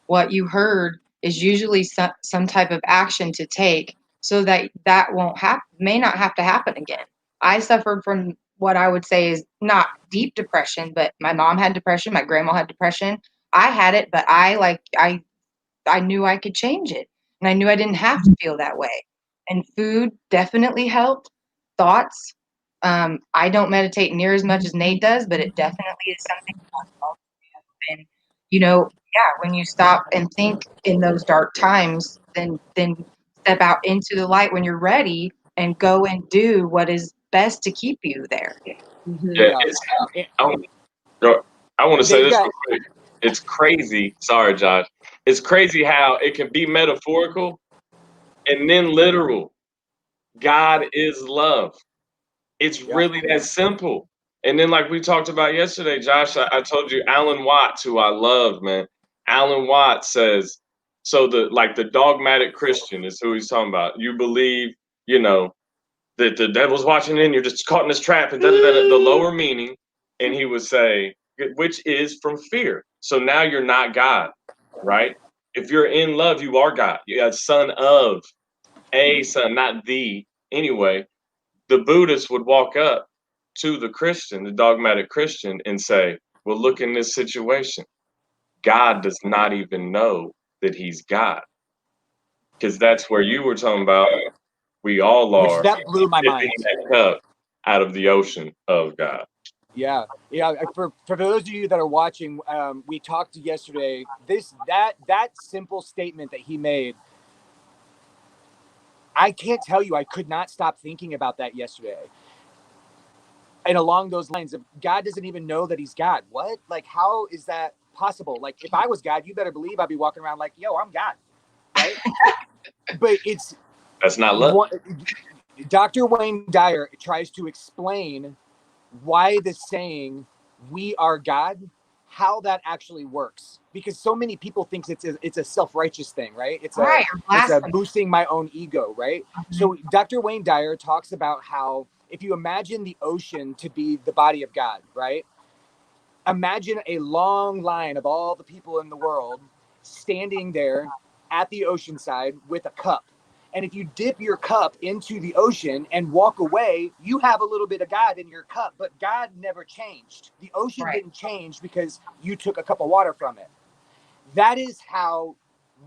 What you heard is usually some type of action to take so that won't happen, may not have to happen again. I suffered from what I would say is not deep depression, but my mom had depression, my grandma had depression. I had it, but I knew I could change it, and I knew I didn't have to feel that way. And food definitely helped. Thoughts. I don't meditate near as much as Nate does, but it definitely is something. And when you stop and think in those dark times, then step out into the light when you're ready and go and do what is best to keep you there. Yeah, I want to say this real quick. It's crazy. Sorry, Josh. It's crazy how it can be metaphorical and then literal. God is love. It's really that simple. And then, like we talked about yesterday, Josh, I told you Alan Watts, who I love, man. Alan Watts says, so the dogmatic Christian is who he's talking about. You believe, that the devil's watching in, you're just caught in this trap, and the lower meaning, and he would say, which is from fear. So now you're not God, right? If you're in love, you are God. You got son of a son, not the. Anyway, the Buddhist would walk up to the Christian, the dogmatic Christian, and say, well, look in this situation. God does not even know that he's God. Because that's where you were talking about. We all Which are that blew my dipping mind. that cup out of the ocean of God. Yeah, yeah. For those of you that are watching, we talked yesterday. That simple statement that he made, I can't tell you. I could not stop thinking about that yesterday. And along those lines of God doesn't even know that he's God. What? Like, how is that possible? Like, if I was God, you better believe I'd be walking around like, yo, I'm God, right? But it's That's not love. what Dr. Wayne Dyer tries to explain why the saying "we are God," how that actually works, because so many people think it's a self-righteous thing, right? Right, or It's a blasphemy. boosting my own ego, right? So Dr. Wayne Dyer talks about how if you imagine the ocean to be the body of God, right? Imagine a long line of all the people in the world standing there at the ocean side with a cup. And if you dip your cup into the ocean and walk away, you have a little bit of God in your cup, but God never changed. The ocean Right. didn't change because you took a cup of water from it. That is how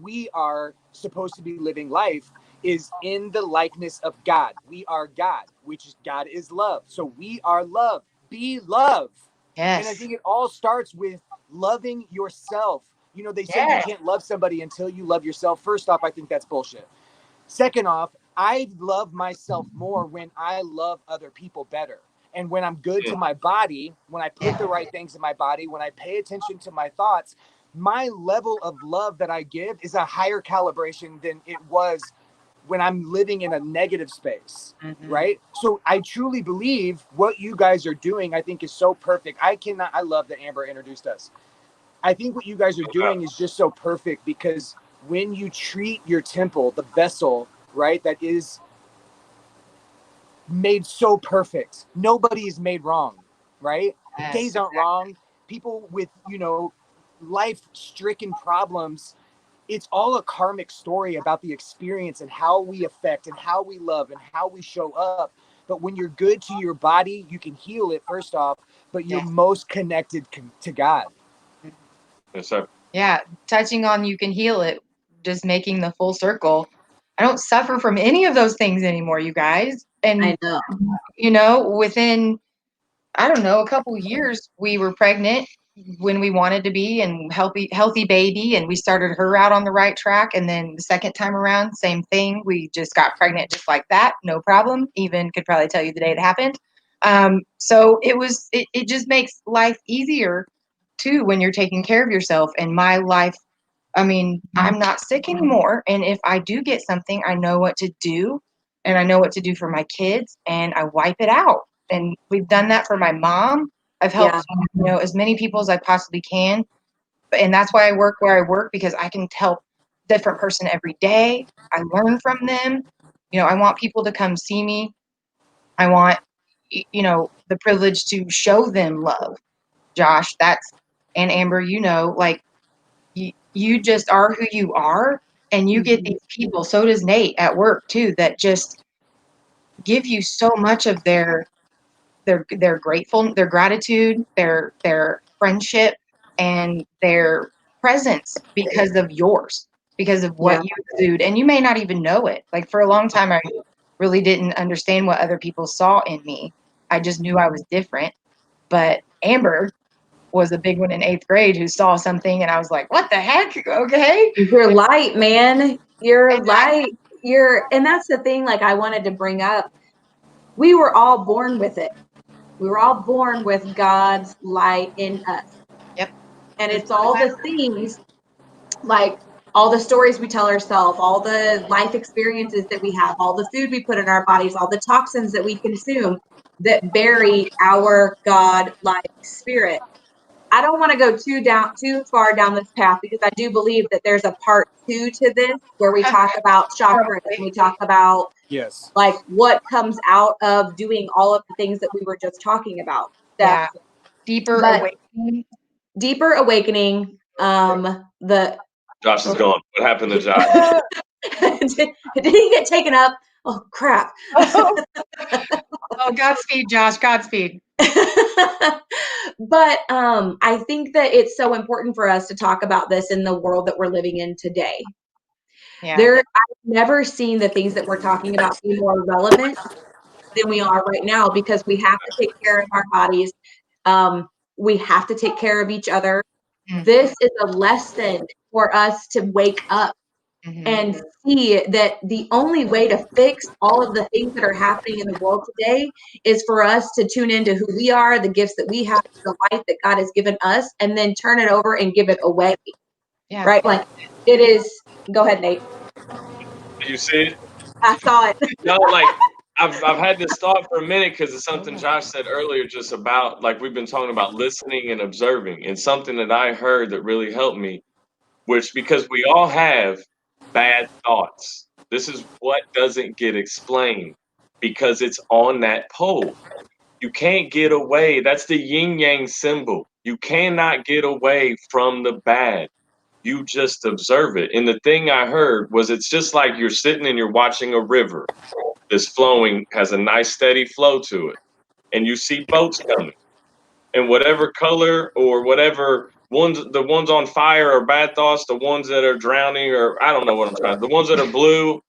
we are supposed to be living life, is in the likeness of God. We are God, which is God is love. So we are love. Be love. And I Yes. think it all starts with loving yourself. You know, they say you Yes. can't love somebody until you love yourself. First off, I think that's bullshit. Second off, I love myself more when I love other people better. And when I'm good to my body, when I put the right things in my body, when I pay attention to my thoughts, my level of love that I give is a higher calibration than it was when I'm living in a negative space. Right. So I truly believe what you guys are doing, I think is so perfect. I love that Amber introduced us. I think what you guys are doing is just so perfect, because when you treat your temple, the vessel, right, that is made so perfect, nobody is made wrong, right? Yes. Gays aren't wrong. People with, life stricken problems, it's all a karmic story about the experience and how we affect and how we love and how we show up. But when you're good to your body, you can heal it first off, but you're Yes. most connected to God. Yes, sir. Yeah. Touching on you can heal it, just making the full circle. I don't suffer from any of those things anymore, you guys. And I know. within, I don't know, a couple years, we were pregnant when we wanted to be, and healthy baby, and we started her out on the right track. And then the second time around, same thing. We just got pregnant just like that, no problem. Even could probably tell you the day it happened. So it just makes life easier too when you're taking care of yourself. And my life, I mean, I'm not sick anymore. And if I do get something, I know what to do, and I know what to do for my kids, and I wipe it out. And we've done that for my mom. I've helped, Yeah. as many people as I possibly can. And that's why I work where I work, because I can help different person every day. I learn from them. I want people to come see me. I want, the privilege to show them love. Josh, and Amber, like, you just are who you are, and you get these people, so does Nate at work too, that just give you so much of their their gratitude, their friendship, and their presence, because of yours, because of Yeah. what you exude. And you may not even know it. Like, for a long time, I really didn't understand what other people saw in me. I just knew I was different. But Amber was a big one in 8th grade who saw something, and I was like, what the heck? Okay. You're light, man. You're And I, light. And that's the thing, like, I wanted to bring up. We were all born with it. We were all born with God's light in us. yep. And Just it's all the things, like all the stories we tell ourselves, all the life experiences that we have, all the food we put in our bodies, all the toxins that we consume that bury our God like spirit. I don't want to go too far down this path because I do believe that there's a part 2 to this where we talk about chakras and we talk about Yes. like what comes out of doing all of the things that we were just talking about. Yeah. Deeper But awakening. deeper awakening. The Josh is gone. What happened to Josh? did he get taken up? Oh crap. Oh, Godspeed, Josh. Godspeed. But I think that it's so important for us to talk about this in the world that we're living in today. Yeah. I've never seen the things that we're talking about be more relevant than we are right now because we have to take care of our bodies. We have to take care of each other. Mhm. This is a lesson for us to wake up Mhm. and see that the only way to fix all of the things that are happening in the world today is for us to tune into who we are, the gifts that we have, the life that God has given us, and then turn it over and give it away. Yeah. Right? Like it is. Go ahead, Nate. Do you see it? I saw it. No, like I've had this thought for a minute because it's something Josh said earlier, just about like we've been talking about listening and observing, and something that I heard that really helped me, which because we all have bad thoughts. This is what doesn't get explained because it's on that pole. You can't get away. That's the yin yang symbol. You cannot get away from the bad. You just observe it. And the thing I heard was it's just like you're sitting and you're watching a river that's flowing, has a nice steady flow to it. And you see boats coming. And whatever color or whatever ones, the ones on fire are bad thoughts, the ones that are drowning, or I don't know what I'm trying, the ones that are blue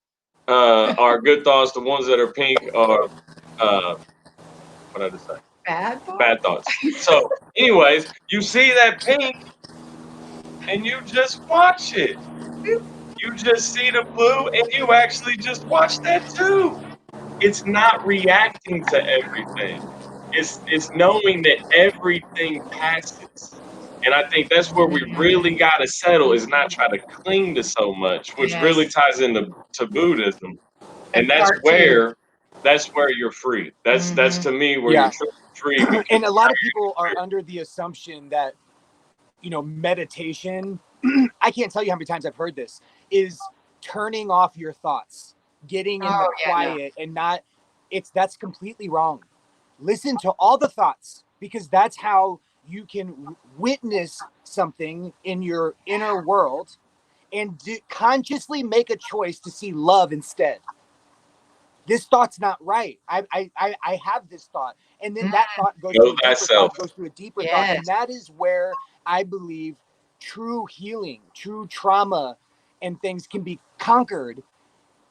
are good thoughts, the ones that are pink are what did I just say? Bad thought? Bad thoughts. So, anyways, you see that pink and you just watch it. You just see the blue and you actually just watch that too. It's not reacting to everything. It's knowing that everything passes. And I think that's where we really gotta settle is not try to cling to so much, which really Yes. ties into to Buddhism. And That's part 2. that's where you're free. That's to me where you're Yeah. truly free because And a now lot of you're people are clear. under the assumption that, meditation, I can't tell you how many times I've heard this, is turning off your thoughts, getting in the Oh, yeah, no. quiet and not, that's completely wrong. Listen to all the thoughts because that's how you can witness something in your inner world and consciously make a choice to see love instead. This thought's not right. I have this thought. And then that thought goes to Know a deeper thyself. thought, goes to a deeper thought. Yes. And that is where I believe true healing, true trauma, and things can be conquered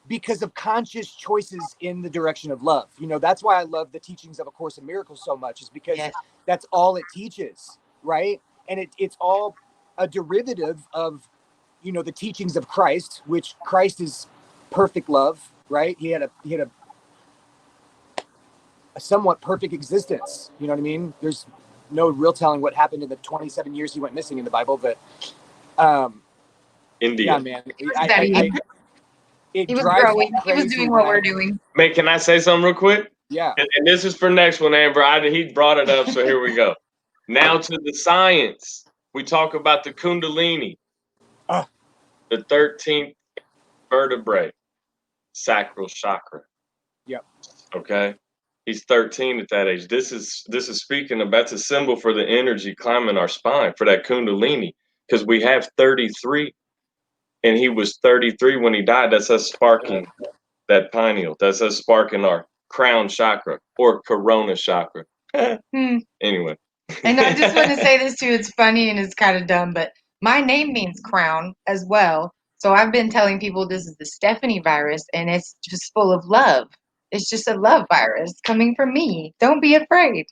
because of conscious choices in the direction of love. That's why I love the teachings of A Course in Miracles so much, is because Yes. that's all it teaches, right? And it's all a derivative of, the teachings of Christ, which Christ is perfect love, right? He had a somewhat perfect existence. You know what I mean? There's no real telling what happened in the 27 years he went missing in the Bible, but India. yeah, man, it He was drives me growing. He was crazy doing when what I, we're doing. Man, can I say something real quick? yeah, And this is for next one, Amber. He brought it up, so here we go. Now to the science. We talk about the Kundalini, uh, the 13th vertebrae, sacral chakra. yep, Okay, he's 13 at that age. This is speaking of that's a symbol for the energy climbing our spine for that Kundalini because we have 33, and he was 33 when he died. That's us sparking that pineal. That's us sparking our crown chakra or corona chakra. Hmm. Anyway. And I just want to say this too. It's funny and it's kind of dumb, but my name means crown as well. So I've been telling people this is the Stephanie virus and it's just full of love. It's just a love virus coming from me. Don't be afraid.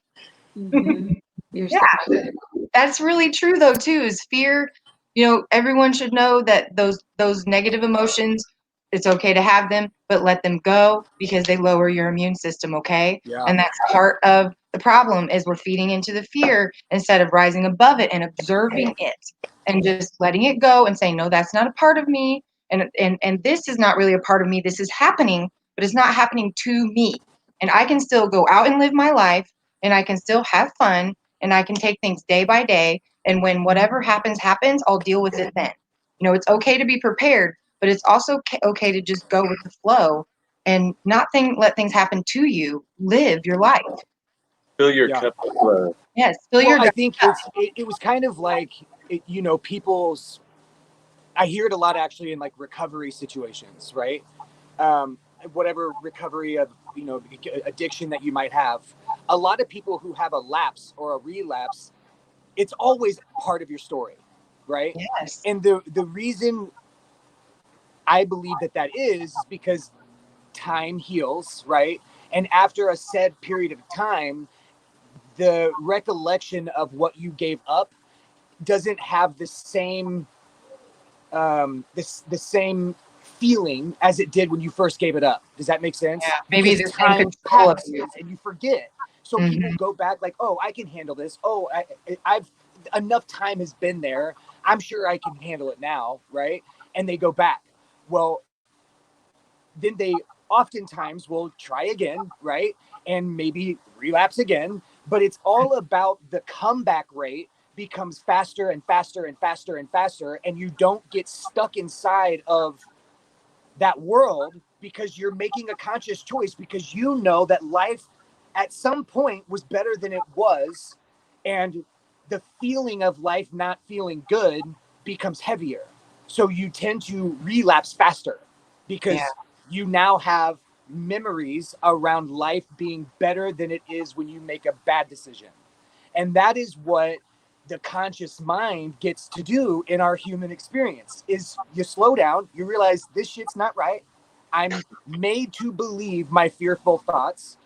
Mm-hmm. You're Yeah. so good. That's really true though too, is fear. Everyone should know that those negative emotions, it's okay to have them, but let them go because they lower your immune system, okay? yeah, And that's part of the problem is we're feeding into the fear instead of rising above it and observing it and just letting it go and saying, no, that's not a part of me. And this is not really a part of me. This is happening, but it's not happening to me. And I can still go out and live my life and I can still have fun and I can take things day by day And when whatever happens, I'll deal with it then. It's okay to be prepared, but it's also okay to just go with the flow and not let things happen to you. Live your life. Fill your Yeah. cup with love. Yes, fill Well, your I cup. think it was kind of like people's. I hear it a lot actually in like recovery situations, right? Um, whatever recovery of addiction that you might have. A lot of people who have a lapse or a relapse, it's always part of your story, right? Yes. And the reason I believe that is because time heals, right? And after a said period of time, the recollection of what you gave up doesn't have the same the same feeling as it did when you first gave it up. Does that make sense? Yeah. Maybe Because the same time control of passes you. and you forget. So Mm-hmm. people go back like, oh, I can handle this. Oh, I've enough time has been there. I'm sure I can handle it now, right? And they go back. Well, then they oftentimes will try again, right? And maybe relapse again. But it's all about the comeback rate becomes faster and faster and faster and faster. And you don't get stuck inside of that world because you're making a conscious choice because you know that life at some point was better than it was. And the feeling of life not feeling good becomes heavier. So you tend to relapse faster Yeah. because you now have memories around life being better than it is when you make a bad decision. And that is what the conscious mind gets to do in our human experience is you slow down, you realize this shit's not right. I'm made to believe my fearful thoughts.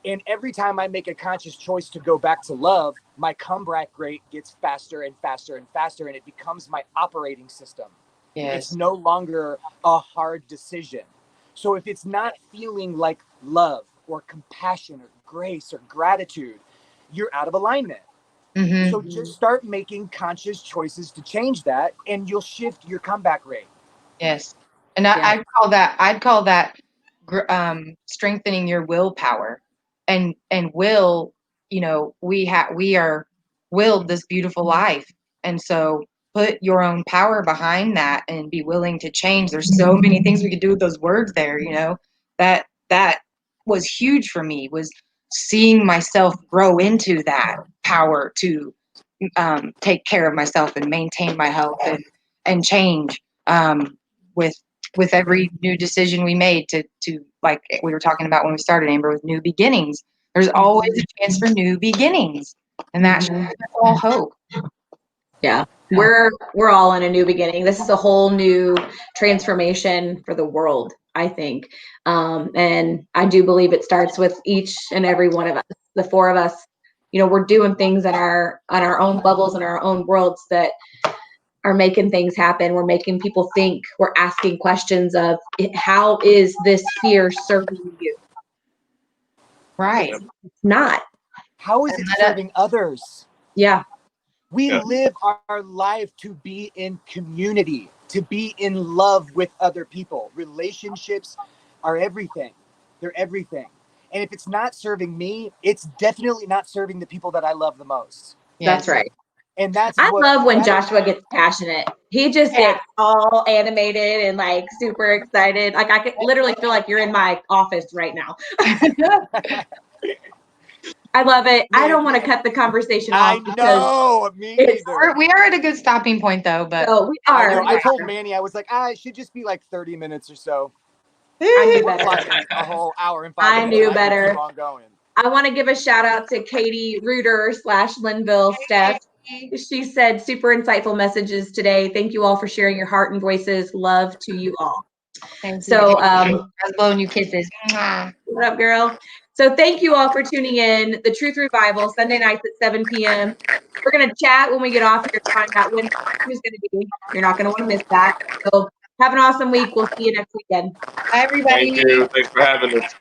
And every time I make a conscious choice to go back to love, my comeback rate gets faster and faster and faster, and it becomes my operating system. It's Yes. no longer a hard decision. So if it's not feeling like love or compassion or grace or gratitude, you're out of alignment. Mm-hmm. So just start making conscious choices to change that, and you'll shift your comeback rate. Yes. And Yeah. I'd call that strengthening your willpower. And will, we are willed this beautiful life. And so put your own power behind that and be willing to change. There's so many things we could do with those words there, that was huge for me, was seeing myself grow into that power to take care of myself and maintain my health and change, with every new decision we made to like we were talking about when we started, Amber, with new beginnings. There's always a chance for new beginnings, and that's all hope. Yeah. We're all in a new beginning. This is a whole new transformation for the world, I think. And I do believe it starts with each and every one of us, the four of us. We're doing things in our on our own bubbles in our own worlds that are making things happen. We're making people think. We're asking questions of how is this fear serving you? Right. It's not. How is And it let serving others? Yeah. We Yeah. live our life to be in community, to be in love with other people. Relationships are everything. They're everything. And if it's not serving me, it's definitely not serving the people that I love the most. That's yes. right. And that's I what love when that Joshua gets passionate. He just Yeah. gets all animated and like super excited. Like I could literally feel like you're in my office right now. I love it. I man, don't want to cut the conversation I off because know, me it's either. We are at a good stopping point though, but so we I are. know. I We told are. Manny, I was like, it should just be like 30 minutes or so. I knew We're better. clocking a whole hour and 5 I minutes, and knew I can keep better. on going. I want to give a shout out to Katie Reuter / Linville Steph. She said super insightful messages today. Thank you all for sharing your heart and voices. Love to you all. thank you. So I was blowing you kisses. what up, girl? So thank you all for tuning in. The Truth Revival, Sunday nights at 7 p.m. We're going to chat when we get off here to find out when is going to be. You're not going to want to miss that. So have an awesome week. We'll see you next weekend. Bye, Thank everybody. you. Thanks for having us.